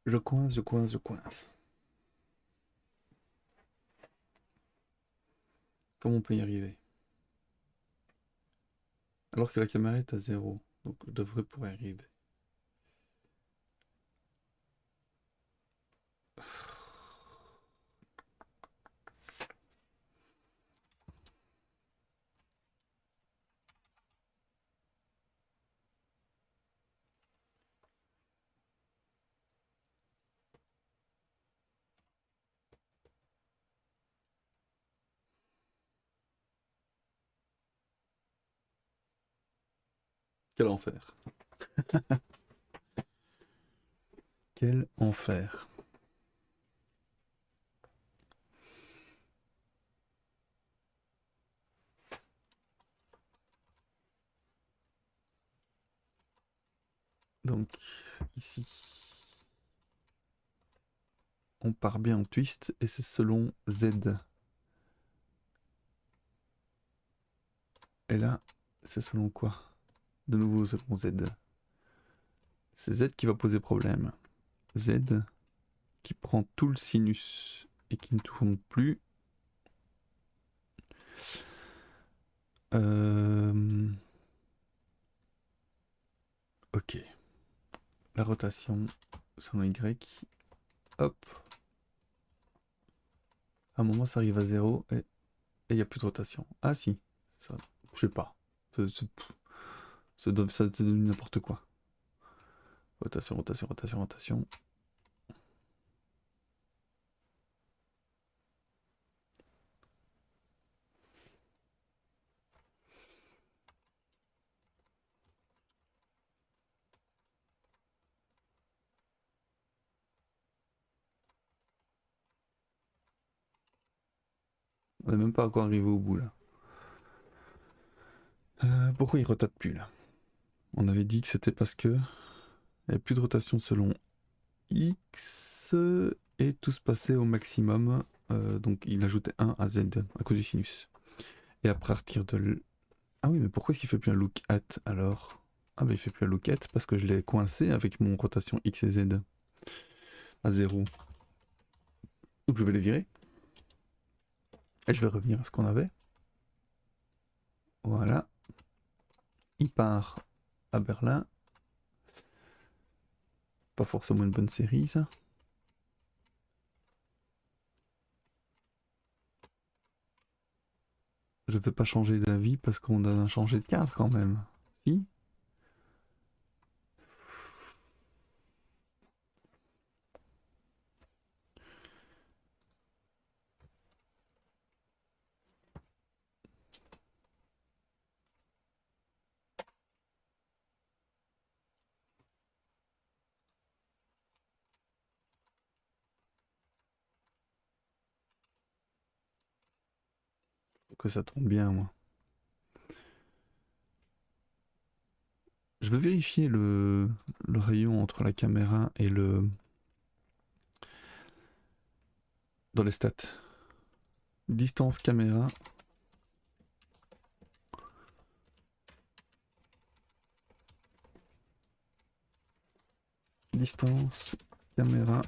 Je coince. Comment on peut y arriver? Alors que la caméra est à 0. Donc je devrais pouvoir y arriver. Quel enfer. Quel enfer. Donc ici, on part bien en twist et c'est selon Z. Et là, c'est selon quoi? De nouveau selon Z. C'est Z qui va poser problème. Z qui prend tout le sinus et qui ne tourne plus. Ok. La rotation selon Y. Hop. À un moment, ça arrive à 0 et il n'y a plus de rotation. Ah si. Ça, je sais pas. Ça devenu n'importe quoi. Rotation. On n'est même pas encore arrivé au bout là. Pourquoi il rotate plus là? On avait dit que c'était parce que il n'y avait plus de rotation selon X et tout se passait au maximum. Donc il ajoutait 1 à Z à cause du sinus. Et à partir de... Ah oui, mais pourquoi est-ce qu'il fait plus un look at alors? Ah bah il fait plus un look at parce que je l'ai coincé avec mon rotation X et Z à 0. Donc je vais les virer. Et je vais revenir à ce qu'on avait. Voilà. Il part à Berlin. Pas forcément une bonne série ça. Je vais pas changer d'avis parce qu'on a changé de cadre quand même. Si? que ça tourne bien, moi. Je vais vérifier le rayon entre la caméra et le... dans les stats. Distance caméra. Distance caméra.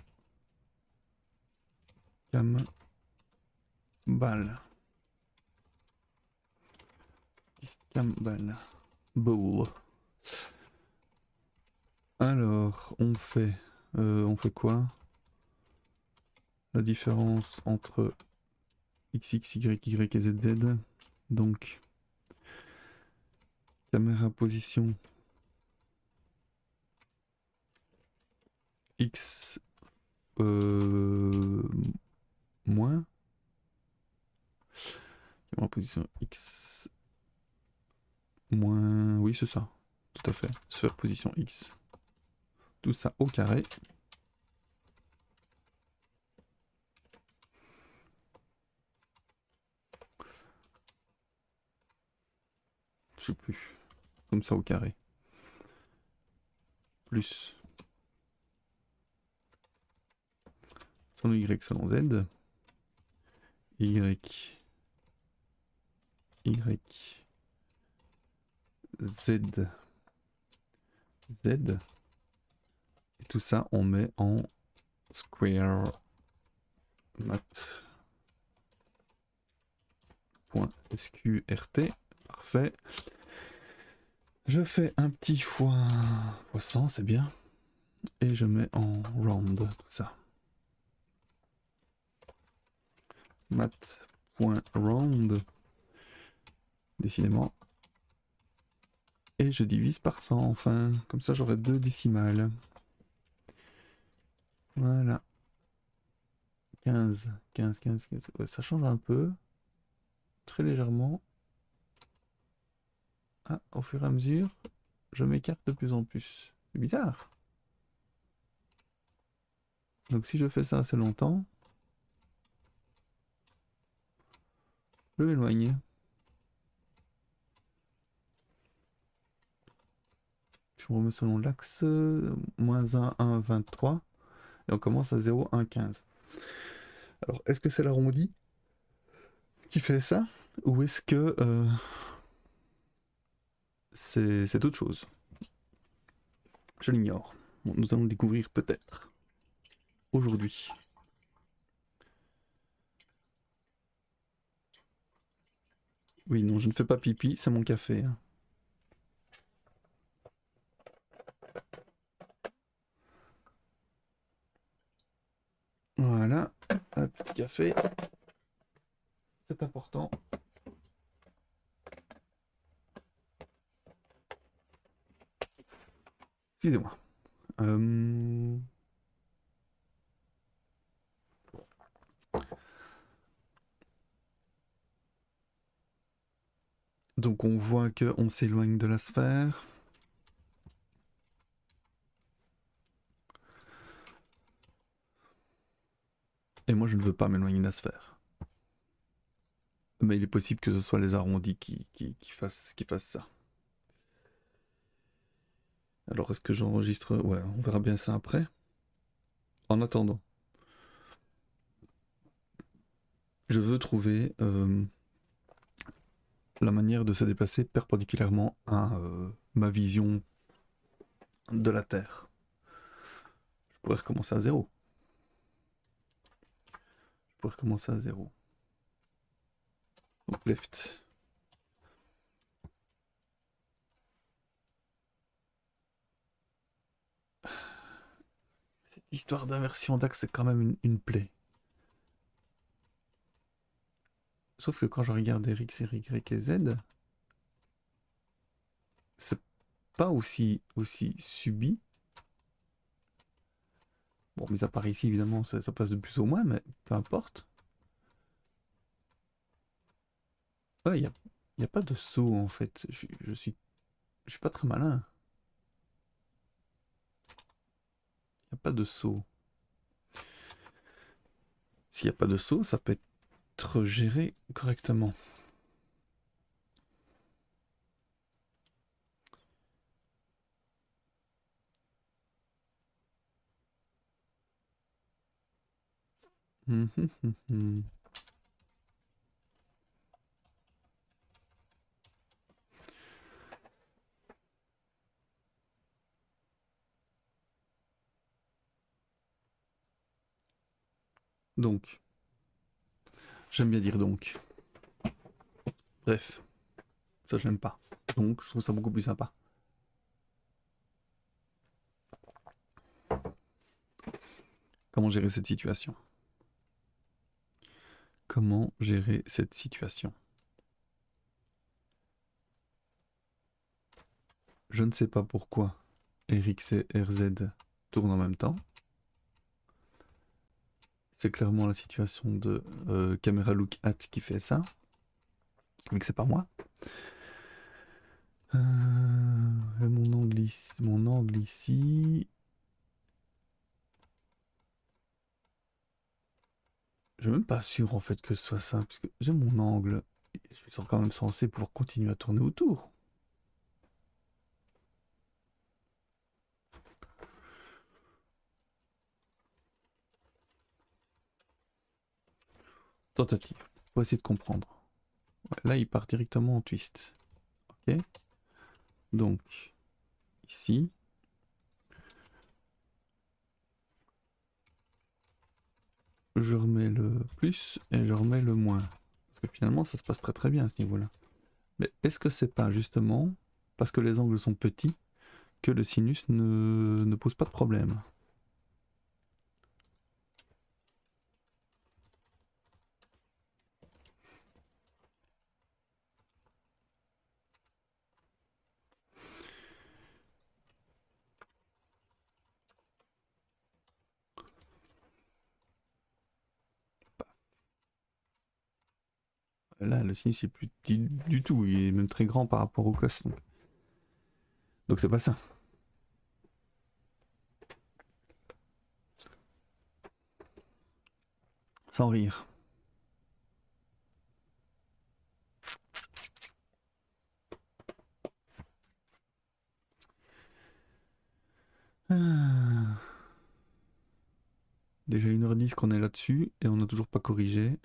Cam. Balle. Cam balle. Bowl. Alors, on fait quoi? La différence entre X, Y, Y et Z, Z. Donc, caméra position X moins. Caméra position X moins. Oui, c'est ça. Tout à fait. Sphère position X. Tout ça au carré. Je sais plus. Comme ça au carré. Plus. Selon Y, selon Z. Y. Y. Z. Z. Et tout ça, on met en square mat.sqrt. Parfait. Je fais un petit fois 100, c'est bien. Et je mets en round tout ça. Mat.round. Décidément. Et je divise par 100 enfin. Comme ça j'aurai 2 décimales. Voilà. 15. Ouais, ça change un peu. Très légèrement. Ah, au fur et à mesure, je m'écarte de plus en plus. C'est bizarre. Donc si je fais ça assez longtemps, je m'éloigne. Je me remets selon l'axe, moins 1, 1, 23. Et on commence à 0, 1, 15. Alors, est-ce que c'est l'arrondi qui fait ça? Ou est-ce que c'est autre chose? Je l'ignore. Bon, nous allons le découvrir peut-être aujourd'hui. Oui, non, je ne fais pas pipi, c'est mon café. Voilà, un petit café. C'est important. Excusez-moi. Donc on voit qu'on s'éloigne de la sphère. Et moi je ne veux pas m'éloigner de la sphère. Mais il est possible que ce soit les arrondis qui fassent ça. Alors est-ce que j'enregistre? Ouais, on verra bien ça après. En attendant, je veux trouver la manière de se déplacer perpendiculairement à ma vision de la Terre. Je pourrais recommencer à zéro. Donc left. Cette histoire d'inversion d'axe, c'est quand même une plaie. Sauf que quand je regarde X, Y et Z, c'est pas aussi subi. Bon, mais ça paraît ici, évidemment, ça passe de plus au moins, mais peu importe. Ouais, il n'y a pas de saut, en fait. Je suis pas très malin. Il n'y a pas de saut. S'il n'y a pas de saut, ça peut être géré correctement. Donc, j'aime bien dire donc. Bref, ça j'aime pas. Donc, je trouve ça beaucoup plus sympa. Comment gérer cette situation? Comment gérer cette situation? Je ne sais pas pourquoi RX et RZ tournent en même temps. C'est clairement la situation de Camera Look At qui fait ça. Mais que c'est pas moi. Mon angle ici. Je suis même pas sûr en fait que ce soit ça, puisque j'ai mon angle. Je suis quand même censé pouvoir continuer à tourner autour. Tentative, pour essayer de comprendre. Ouais, là, il part directement en twist. Ok. Donc, ici. Je remets le plus et je remets le moins. Parce que finalement, ça se passe très très bien à ce niveau-là. Mais est-ce que c'est pas justement parce que les angles sont petits que le sinus ne pose pas de problème? Là, le sinus est plus petit du tout, il est même très grand par rapport au cos. Donc c'est pas ça. Sans rire. Ah. Déjà 1h10 qu'on est là-dessus et on n'a toujours pas corrigé.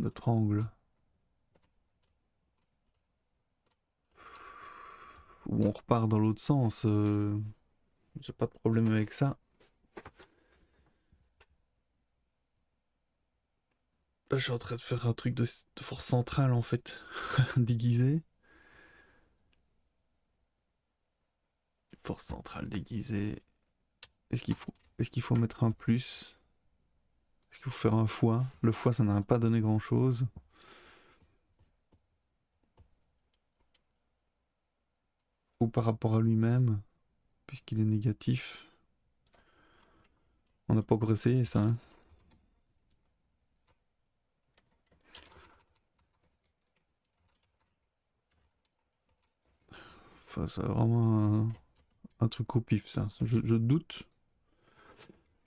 Notre angle. Ou on repart dans l'autre sens. J'ai pas de problème avec ça. Là, je suis en train de faire un truc de force centrale en fait, déguisé. Force centrale déguisée. Est-ce qu'il faut mettre un plus? Est-ce qu'il faut faire un fois? Le fois, ça n'a pas donné grand-chose. Ou par rapport à lui-même, puisqu'il est négatif. On n'a pas encore essayé ça. Hein. Enfin, c'est vraiment un truc au pif, ça. Je doute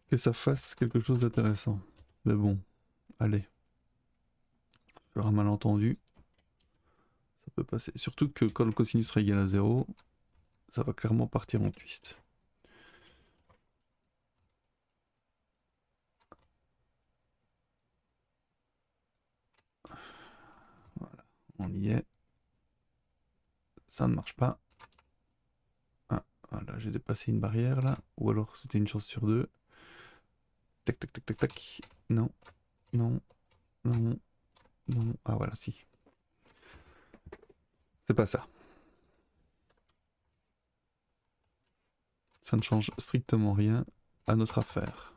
que ça fasse quelque chose d'intéressant. Mais bon, allez. Sur un malentendu, ça peut passer. Surtout que quand le cosinus sera égal à 0, ça va clairement partir en twist. Voilà, on y est. Ça ne marche pas. Ah, voilà, j'ai dépassé une barrière là. Ou alors c'était une chance sur deux. Tac, tac, tac, tac, tac. Non, non, non, non. Ah voilà, si. C'est pas ça. Ça ne change strictement rien à notre affaire.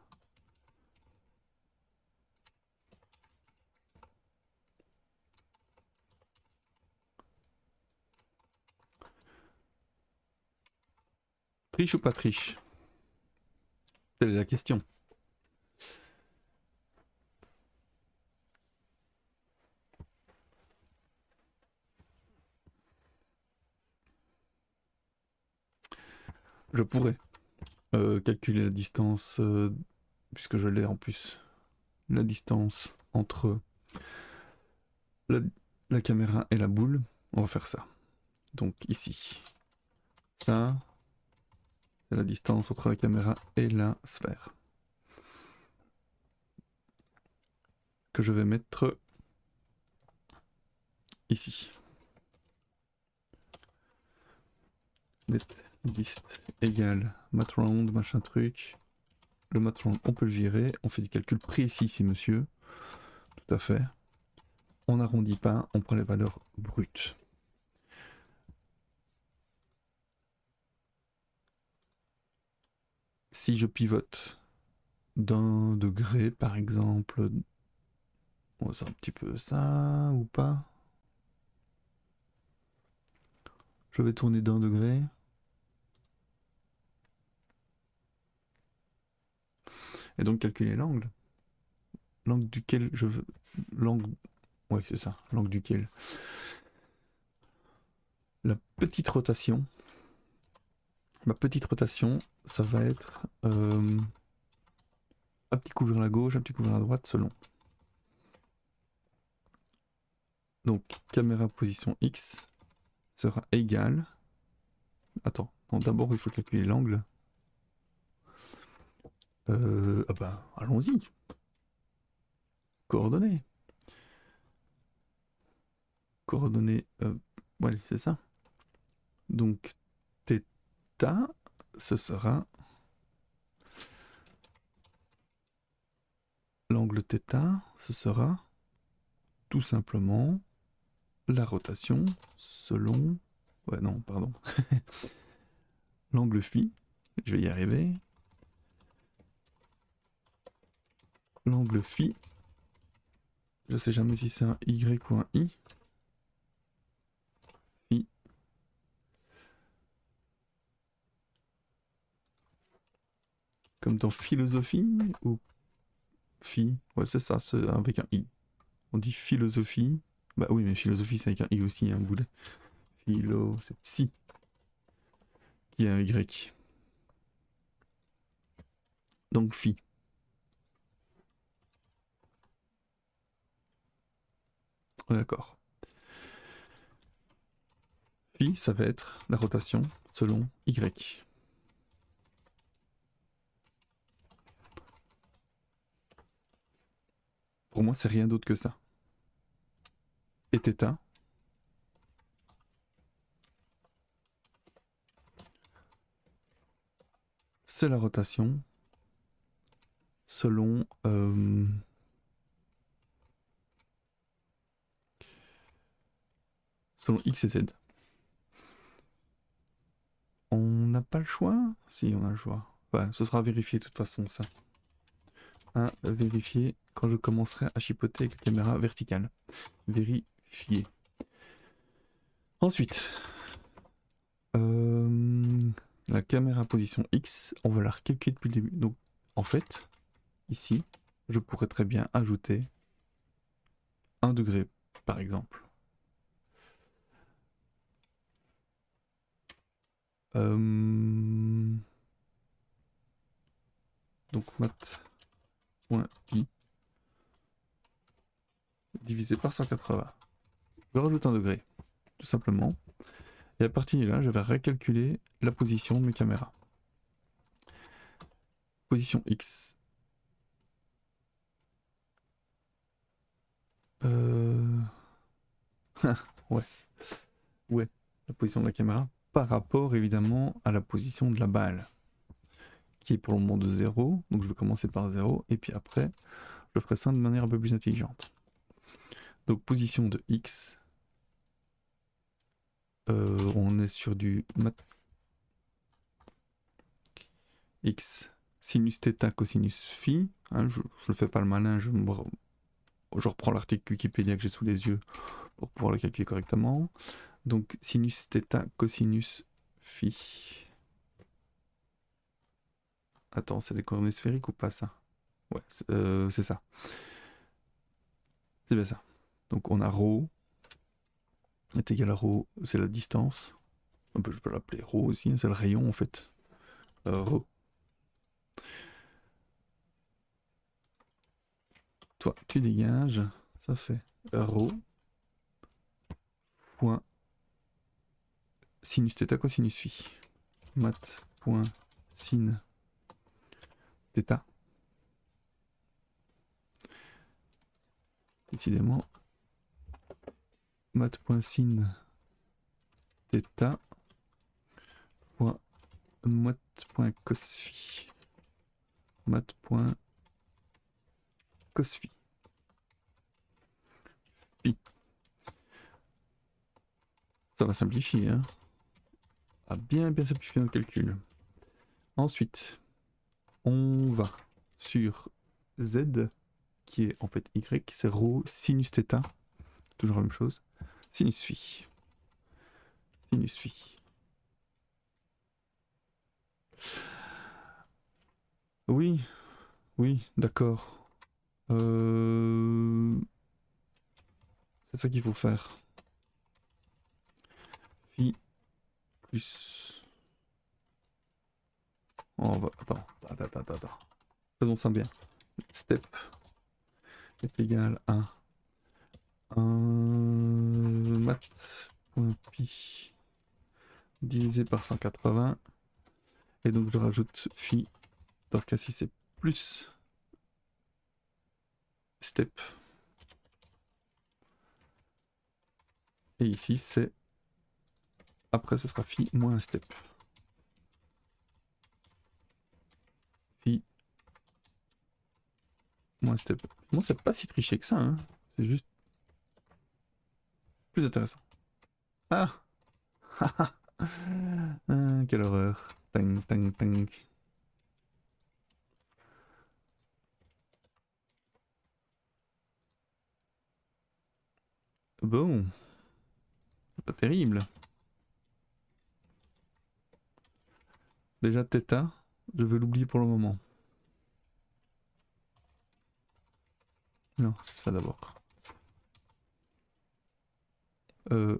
Triche ou pas triche? Telle est la question. Je pourrais calculer la distance, puisque je l'ai en plus, la distance entre la caméra et la boule. On va faire ça. Donc ici, ça, c'est la distance entre la caméra et la sphère. Que je vais mettre ici. Net list égale matround, machin truc. Le matround, on peut le virer. On fait du calcul précis ici, monsieur. Tout à fait. On n'arrondit pas, on prend les valeurs brutes. Si je pivote d'un degré, par exemple, on c'est un petit peu ça ou pas. Je vais tourner d'un degré. Et donc calculer l'angle. L'angle duquel je veux. L'angle. Ouais, c'est ça. L'angle duquel. La petite rotation. Ma petite rotation, ça va être un petit coup vers la gauche, un petit coup vers la droite, selon. Donc, caméra position X sera égale. Attends, d'abord il faut calculer l'angle. Ah bah, allons-y. Coordonnées. Coordonnées. Ouais, c'est ça. Donc, θ, ce sera. L'angle θ, ce sera tout simplement la rotation selon. Ouais, non, pardon. L'angle phi, je vais y arriver. L'angle phi, je sais jamais si c'est un Y ou un I. Phi. Comme dans philosophie ou phi. Ouais, c'est ça, c'est avec un I. On dit philosophie. Bah oui, mais philosophie, c'est avec un I aussi, un boulet. Philo, c'est psi. Qui a un Y. Donc phi. D'accord. Phi, ça va être la rotation selon Y. Pour moi, c'est rien d'autre que ça. Et θ, c'est la rotation selon selon X et Z. On n'a pas le choix? Si, on a le choix. Ouais, ce sera vérifié de toute façon, ça. À vérifier quand je commencerai à chipoter avec la caméra verticale. Vérifier. Ensuite, la caméra position X, on va la recalculer depuis le début. Donc, en fait, ici, je pourrais très bien ajouter 1 degré, par exemple. Donc, mat.i divisé par 180. Je rajoute 1 degré, tout simplement. Et à partir de là, je vais recalculer la position de mes caméras. Position X. Ouais. Ouais, la position de la caméra par rapport évidemment à la position de la balle, qui est pour le moment de 0. Donc je vais commencer par 0, et puis après, je ferai ça de manière un peu plus intelligente. Donc position de X. On est sur du mat X sinus θ cosinus phi. Hein, je ne fais pas le malin, je reprends l'article Wikipédia que j'ai sous les yeux pour pouvoir le calculer correctement. Donc sinus θ cosinus phi. Attends, c'est des coordonnées sphériques ou pas ça? Ouais, c'est ça. C'est bien ça. Donc on a ρ est égal à ρ, c'est la distance. Je peux l'appeler ρ aussi, c'est le rayon en fait. Ρ. Toi, tu dégages, ça fait ρ fois sinus θ, cosinus phi. Mat.sin θ. Décidément, mat.sin θ fois mat.cos phi. Mat.cos phi. Phi. Ça va simplifier, hein. À bien simplifier le calcul. Ensuite, on va sur Z, qui est en fait Y, c'est rho sinus θ. Toujours la même chose. Sinus phi. Sinus phi. Oui, oui, d'accord. C'est ça qu'il faut faire. Phi plus... Oh, bah, attends. Faisons ça bien. Step est égal à 1 mat.pi divisé par 180. Et donc je rajoute phi. Dans ce cas-ci, c'est plus step. Et ici, c'est... Après, ce sera phi moins step. Phi moins step. Bon, c'est pas si triché que ça, hein. C'est juste plus intéressant. Ah, quelle horreur. Tang. Bon. C'est pas terrible. Déjà, θ, je vais l'oublier pour le moment. Non, c'est ça d'abord. Ouais.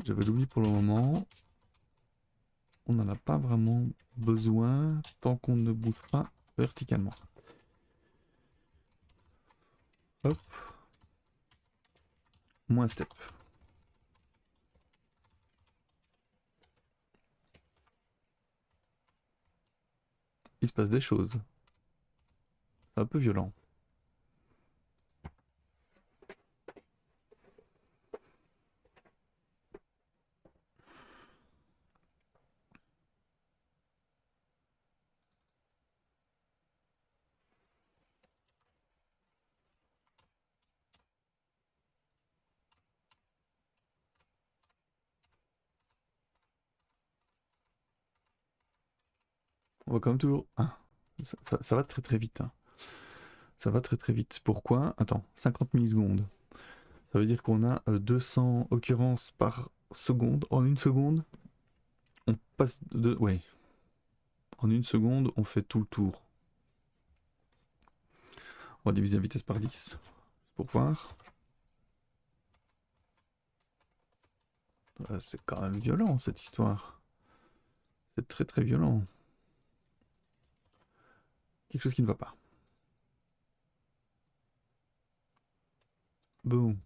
Je vais l'oublier pour le moment. On n'en a pas vraiment besoin tant qu'on ne bouge pas verticalement. Hop. Moins step. Il se passe des choses. C'est un peu violent. On va quand même toujours... Ah, ça va très vite. Hein. Ça va très vite. Pourquoi? Attends, 50 millisecondes. Ça veut dire qu'on a 200 occurrences par seconde. En une seconde, on passe de... Ouais. En une seconde, on fait tout le tour. On va diviser la vitesse par 10. Pour voir. C'est quand même violent, cette histoire. C'est très violent. Quelque chose qui ne va pas. Bon.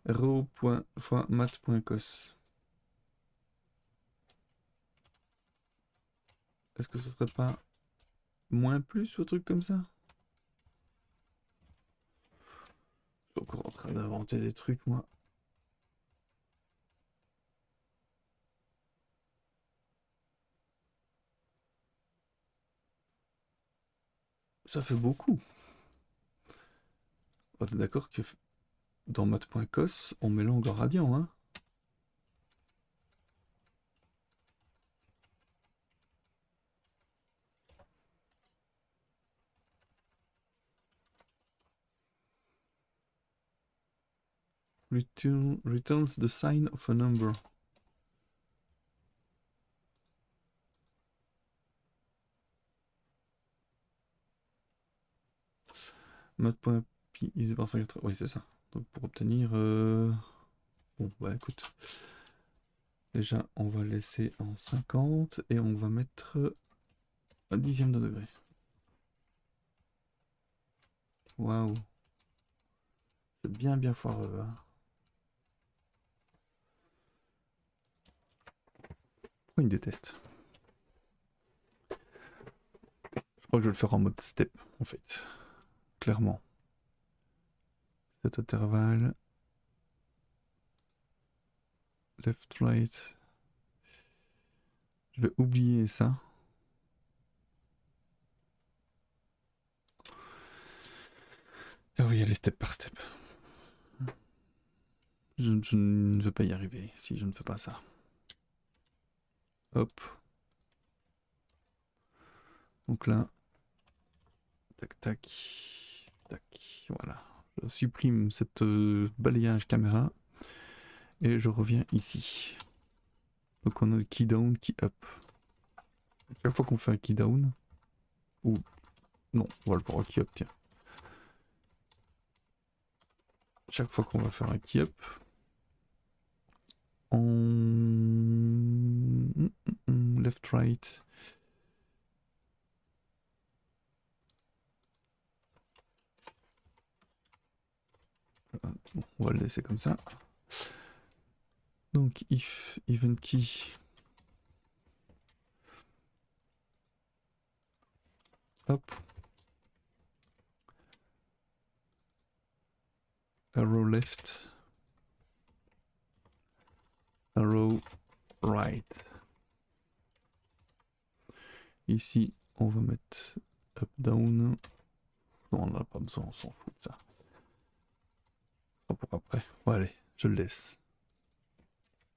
Rho.mat.cos. Est-ce que ce serait pas moins plus ou un truc comme ça? Je suis encore en train d'inventer des trucs, moi. Ça fait beaucoup. Oh, t'es d'accord que dans mat.cos, on met l'angle en radian, hein? Returns the sign of a number. Mode.pi divisé par 180. Oui, c'est ça. Donc pour obtenir... Bon, bah écoute. Déjà, on va laisser en 50 et on va mettre un dixième de degré. Waouh. C'est bien bien foireux. Hein. Pourquoi il me déteste? Je crois que je vais le faire en mode step, en fait. Clairement. Cet intervalle. Left, right. Je vais oublier ça. Ah oui, allez, step par step. Je ne veux pas y arriver si je ne fais pas ça. Hop. Donc là. Tac, tac. Tac. Voilà. Je supprime cette balayage caméra. Et je reviens ici. Donc on a le key down, key up. Chaque fois qu'on fait un key down. Ou. Non, on va le faire en key up, tiens. Chaque fois qu'on va faire un key up. On... Left, right. Bon, on va le laisser comme ça. Donc if event key. Hop. Arrow left. Arrow right. Ici, on va mettre up down. Non, on n'a pas besoin, on s'en fout de ça. Ce sera pour après. Bon, allez, je le laisse. Ça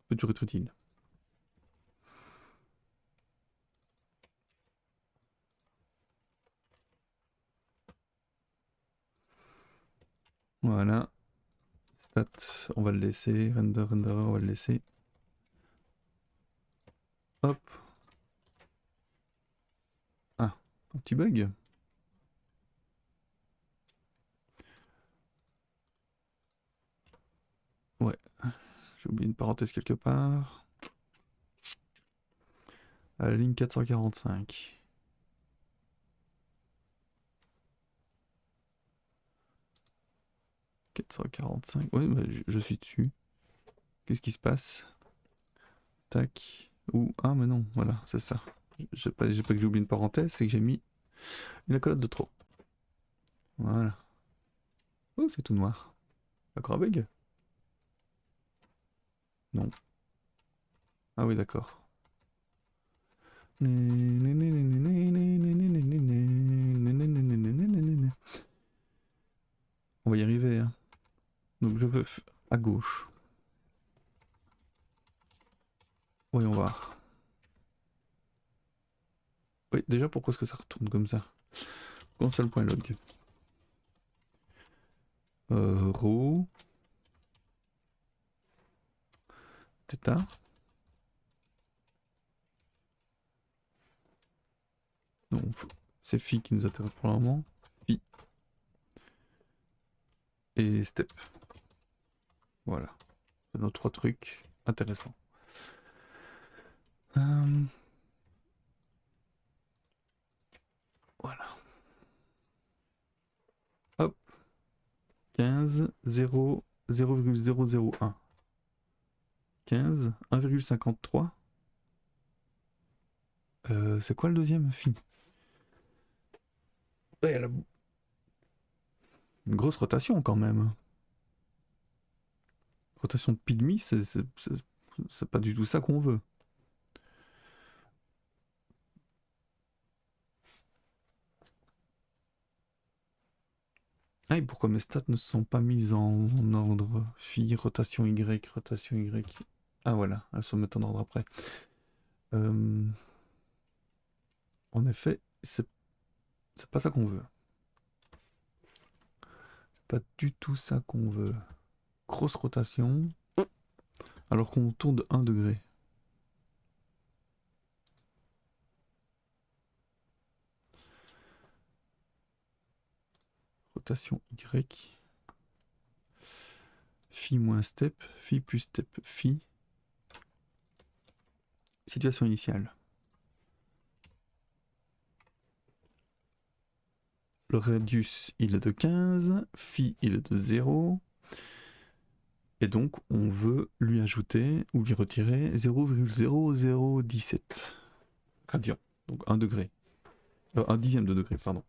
peut toujours être utile. Voilà. Stat, on va le laisser. Render, renderer, on va le laisser. Hop. Ah, un petit bug. Ouais. J'ai oublié une parenthèse quelque part. À la ligne 445. 445. Oui, bah, je suis dessus. Qu'est-ce qui se passe? Tac. Ou. Ah, mais non, voilà, c'est ça. J'ai pas que j'ai oublié une parenthèse, c'est que j'ai mis une accolade de trop. Voilà. Oh, c'est tout noir. D'accord, un bug? Non. Ah oui, d'accord. On va y arriver. Hein. Donc je veux à gauche. Voyons voir. Oui, déjà pourquoi est-ce que ça retourne comme ça? Console.log. Row. Theta. Donc c'est phi qui nous intéresse pour le moment. Phi. Et step. Voilà. C'est nos trois trucs intéressants. Voilà. Hop. 15, 0, 0,001. 15, 1,53. C'est quoi le deuxième? Phi. Ouais, elle a une grosse rotation quand même. Rotation de pi demi, c'est pas du tout ça qu'on veut. Ah, et pourquoi mes stats ne sont pas mises en ordre? Phi, rotation Y, rotation Y. Ah voilà, elles se mettent en ordre après. En effet, c'est pas ça qu'on veut. C'est pas du tout ça qu'on veut. Grosse rotation, alors qu'on tourne de 1 degré. rotation Y. Phi moins step, phi plus step, phi. Situation initiale. Le radius, il est de 15, phi, il est de 0. Et donc, on veut lui ajouter ou lui retirer 0,0017 radians. Donc 1 degré. 1 dixième de degré, pardon.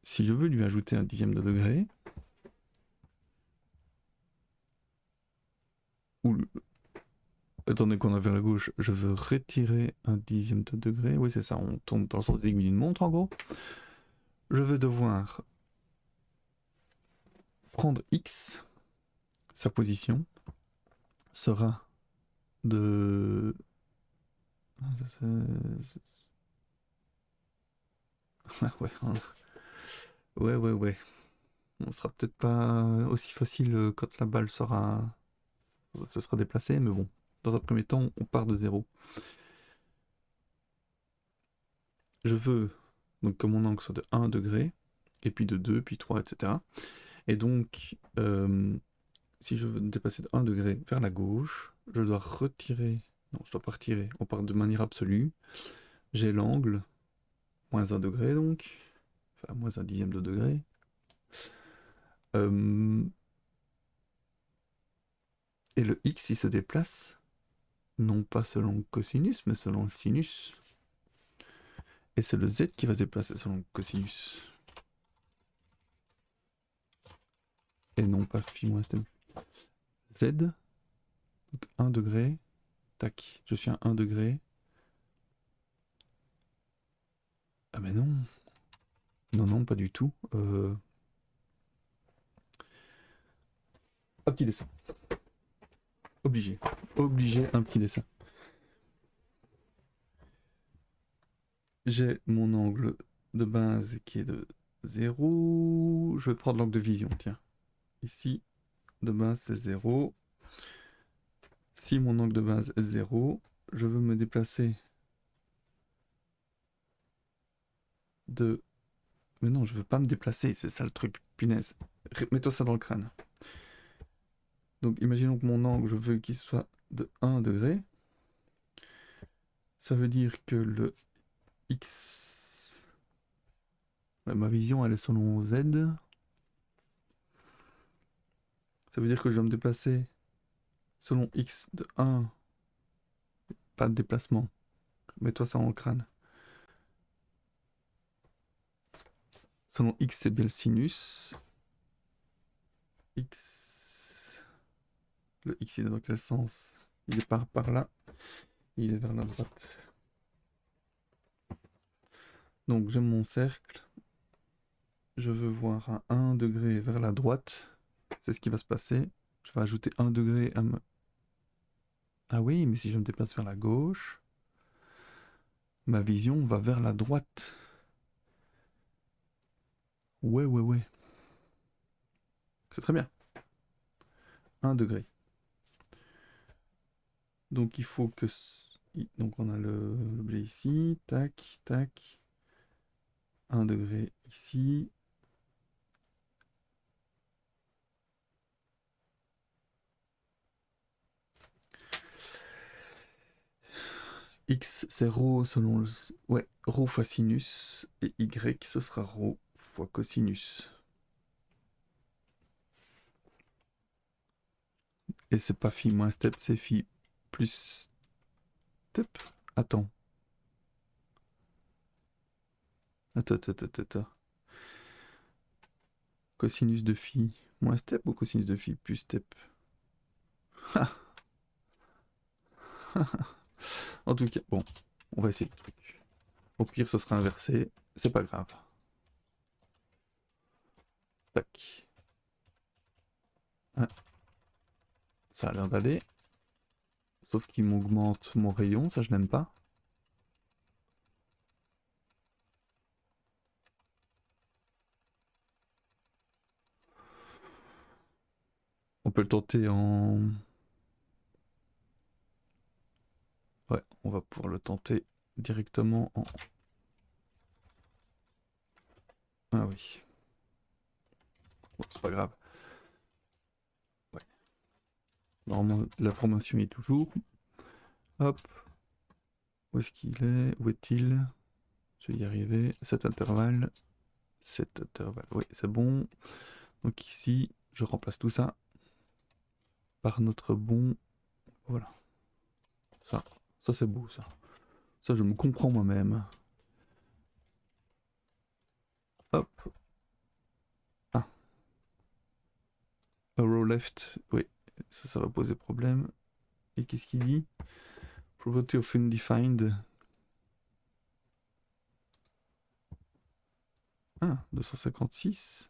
Si je veux lui ajouter 1 dixième de degré, ou étant donné qu'on a vers la gauche, je veux retirer 1 dixième de degré. Oui, c'est ça, on tourne dans le sens des aiguilles d'une montre en gros. Je vais devoir prendre X, sa position sera de... ouais. On sera peut-être pas aussi facile quand la balle sera... se sera déplacée, mais bon. Dans un premier temps, on part de 0. Je veux donc que mon angle soit de 1 degré, et puis de 2, puis 3, etc. Et donc, si je veux me déplacer de 1 degré vers la gauche, je dois retirer... Non, je dois pas retirer, on part de manière absolue. J'ai l'angle, moins 1 degré donc, enfin moins 1 dixième de degré. Et le x, il se déplace, non pas selon le cosinus, mais selon le sinus. Et c'est le z qui va se déplacer selon le cosinus. Et non pas phi moins step. Z, donc 1 degré, tac, je suis à 1 degré. Ah mais non. Non, pas du tout. Un petit dessin. Obligé. Obligé, un petit dessin. J'ai mon angle de base qui est de 0. Je vais prendre l'angle de vision, tiens. Ici, de base, c'est 0. Si mon angle de base est 0, je veux me déplacer de... Mais non, je veux pas me déplacer, c'est ça le truc, punaise. Mets-toi ça dans le crâne. Donc imaginons que mon angle, je veux qu'il soit de 1 degré. Ça veut dire que le X... ma vision, elle est selon Z. Ça veut dire que je dois me déplacer selon X de 1. Pas de déplacement. Mets-toi ça dans le crâne. Selon X, c'est bien le sinus. X... Le X, il est dans quel sens? Il est par là. Il est vers la droite. Donc j'ai mon cercle. Je veux voir à 1 degré vers la droite. C'est ce qui va se passer. Je vais ajouter 1 degré à me... Ah oui, mais si je me déplace vers la gauche, ma vision va vers la droite. Ouais. C'est très bien. 1 degré. Donc il faut que... Donc on a l'objet ici. Tac. 1 degré ici. X, c'est ρ selon le... Ouais, ρ fois sinus. Et Y, ce sera ρ fois cosinus. Et c'est pas phi moins step, c'est phi plus step. Attends. Cosinus de phi moins step ou cosinus de phi plus step? En tout cas, bon, on va essayer le truc. Au pire, ce sera inversé. C'est pas grave. Tac. Ah, ça a l'air d'aller. Sauf qu'il m'augmente mon rayon, ça je n'aime pas. On peut le tenter en... Ouais, on va pouvoir le tenter directement en... Ah oui. Bon, c'est pas grave. Ouais. Normalement, la formation est toujours. Hop. Où est-ce qu'il est? Où est-il? Je vais y arriver. Cet intervalle. Cet intervalle. Oui, c'est bon. Donc ici, je remplace tout ça par notre bon. Voilà. Ça c'est beau ça. Ça, je me comprends moi-même. Hop. Ah. A row left. Oui. Ça va poser problème. Et qu'est-ce qu'il dit? Property of undefined. Ah, 256.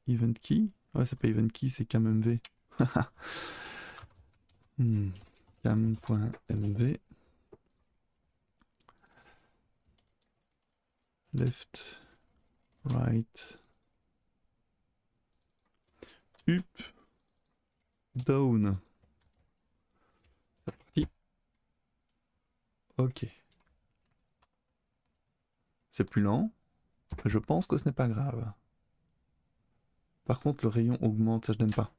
Event key. Ouais, c'est pas event key, c'est cammv. Cam.mv. Left. Right. Up. Down. C'est parti. Ok. C'est plus lent. Je pense que ce n'est pas grave. Par contre, le rayon augmente, ça je n'aime pas.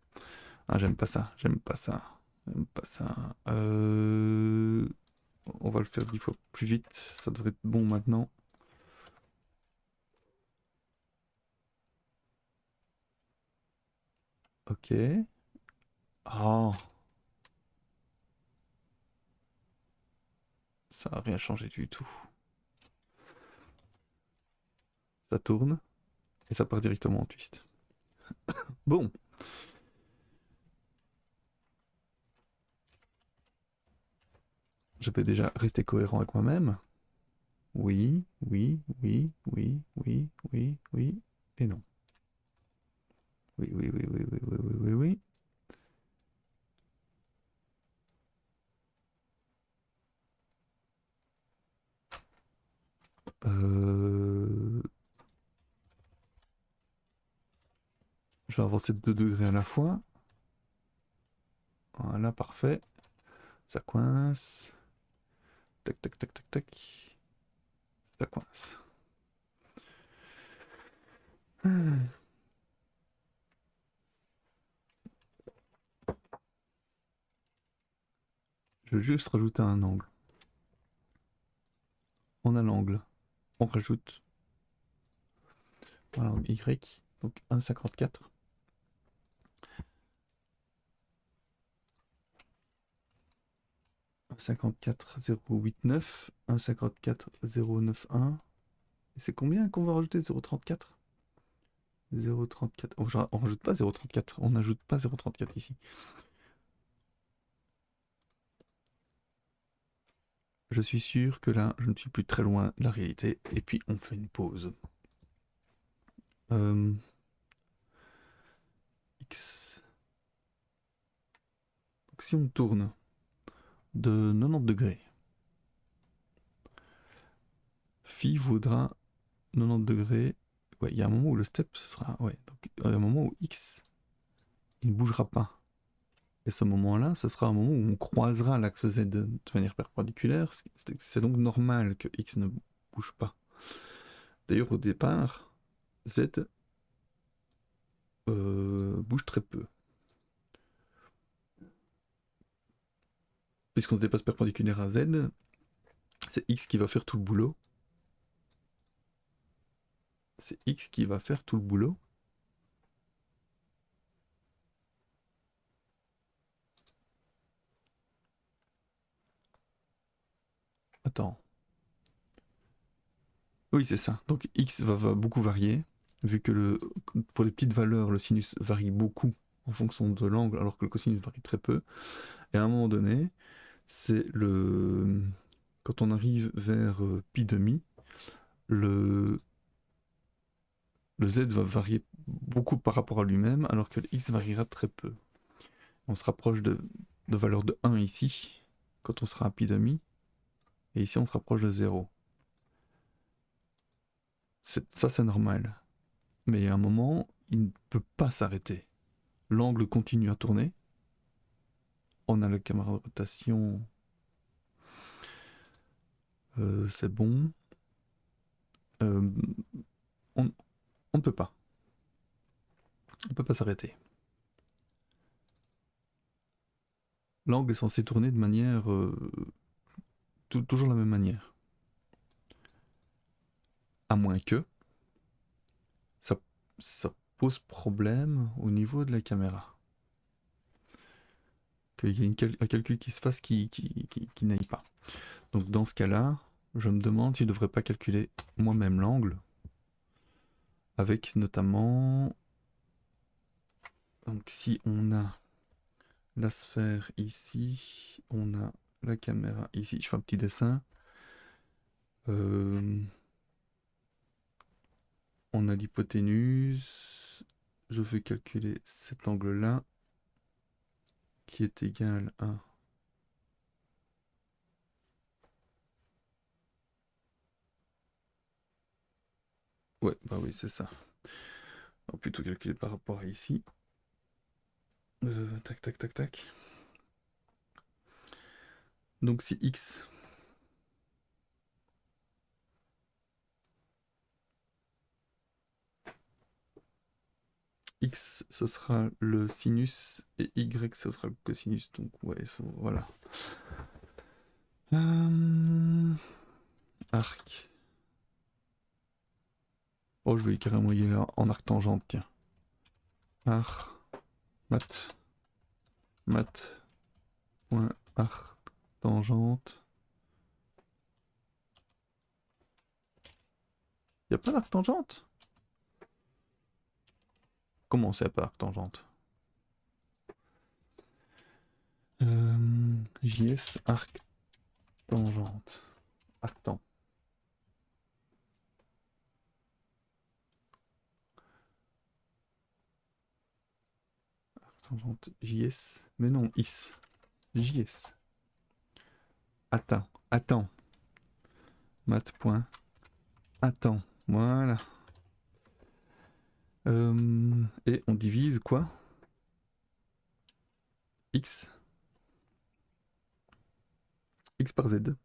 Ah, j'aime pas ça, j'aime pas ça. J'aime pas ça. On va le faire 10 fois plus vite, ça devrait être bon maintenant. Ok. Oh. Ça n'a rien changé du tout. Ça tourne et ça part directement en twist. Bon. Je vais déjà rester cohérent avec moi-même. Oui, oui, oui, oui, oui, oui, oui, et non. Oui, oui, oui, oui, oui, oui, oui, oui, oui. Euh... Je vais avancer de 2 degrés à la fois. Voilà, parfait. Ça coince. Tac, tac, tac, tac, tac. Ça coince. Je vais juste rajouter un angle. On a l'angle. On rajoute. Voilà, Y. Donc 1,54. 1,54,089. 1,54,091. Et c'est combien qu'on va rajouter? 0,34? 0,34. Oh, on rajoute pas 0,34. On n'ajoute pas 0,34 ici. Je suis sûr que là, je ne suis plus très loin de la réalité. Et puis, on fait une pause. X. Donc, si on tourne de 90 degrés, phi vaudra 90 degrés. Ouais, il y a un moment où le step, ce sera... Ouais, donc il y a un moment où X, il ne bougera pas. Et ce moment-là, ce sera un moment où on croisera l'axe Z de manière perpendiculaire. C'est donc normal que X ne bouge pas. D'ailleurs, au départ, Z bouge très peu. Puisqu'on se dépasse perpendiculaire à Z, c'est X qui va faire tout le boulot. C'est X qui va faire tout le boulot. Attends. Oui, c'est ça. Donc X va beaucoup varier, vu que pour les petites valeurs, le sinus varie beaucoup en fonction de l'angle, alors que le cosinus varie très peu. Et à un moment donné, c'est le... Quand on arrive vers pi demi, le Z va varier beaucoup par rapport à lui-même, alors que le X variera très peu. On se rapproche de valeur de 1 ici, quand on sera à pi demi, et ici on se rapproche de 0. Ça c'est normal. Mais il y a un moment, il ne peut pas s'arrêter. L'angle continue à tourner. On a la caméra de rotation. C'est bon. On On ne peut pas. On ne peut pas s'arrêter. L'angle est censé tourner de manière... toujours la même manière. À moins que... Ça pose problème au niveau de la caméra. Qu'il y ait un calcul qui se fasse qui n'aille pas. Donc dans ce cas-là, je me demande si je ne devrais pas calculer moi-même l'angle. Avec notamment... Donc si on a la sphère ici, on a la caméra ici. Je fais un petit dessin. On a l'hypoténuse. Je vais calculer cet angle-là qui est égal à... Ouais, bah oui, c'est ça. On va plutôt calculer par rapport à ici. Tac, tac, tac, tac. Donc si x... X, ce sera le sinus, et Y, ce sera le cosinus. Donc ouais, voilà. Arc. Oh, je vais carrément y aller en arc tangente, tiens. Arc, mat, point, arc, tangente. Y a pas d'arc tangente? Comment c'est pas arc tangente? JS, arc, tangente. Attends. Arc tangente, JS. Mais non, is. JS. Attends. Mat, point. Attends. Voilà. Et on divise quoi? X. X par Z.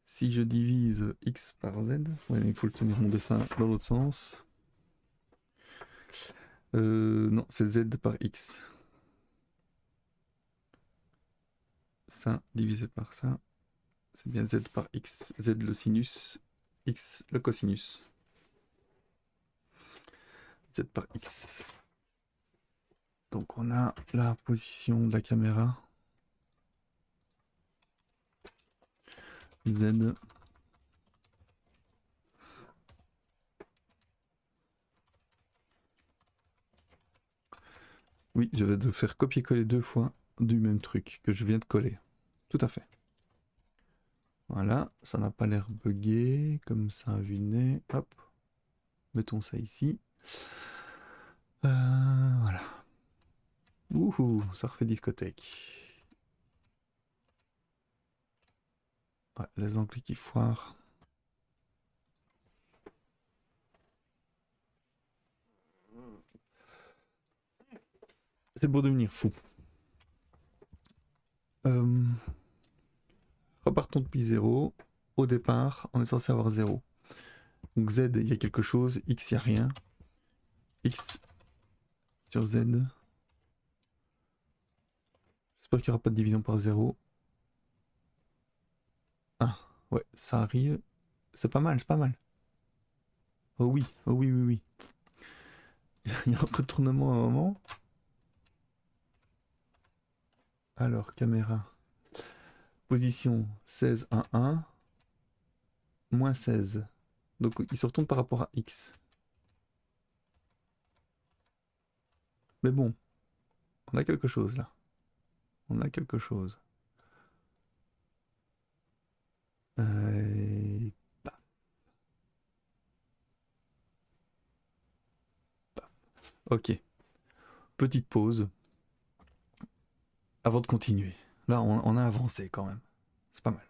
Si je divise X par Z, ouais, il faut le tenir mon dessin dans l'autre sens. Non, c'est Z par X. Ça divisé par ça, c'est bien Z par X. Z le sinus, X le cosinus. Z par X. Donc on a la position de la caméra. Z. Oui, je vais devoir faire copier-coller 2 fois du même truc que je viens de coller. Tout à fait. Voilà, ça n'a pas l'air buggé, comme ça à vue de nez. Hop, mettons ça ici. Voilà. Ouhou, ça refait discothèque. Ouais, les amplis qui foirent. C'est pour devenir fou. Repartons depuis 0. Au départ, on est censé avoir 0. Donc Z, il y a quelque chose. X, il n'y a rien. X sur Z. J'espère qu'il n'y aura pas de division par 0. Ah, ouais, ça arrive. C'est pas mal, c'est pas mal. Oh oui, oh oui, oui, oui. Il y a un retournement à un moment. Alors, caméra. Position 16, 1, 1. Moins 16. Donc il se retourne par rapport à X. Mais bon, on a quelque chose là. On a quelque chose. Paf. Paf. Ok. Petite pause. Avant de continuer. Là, on a avancé quand même. C'est pas mal.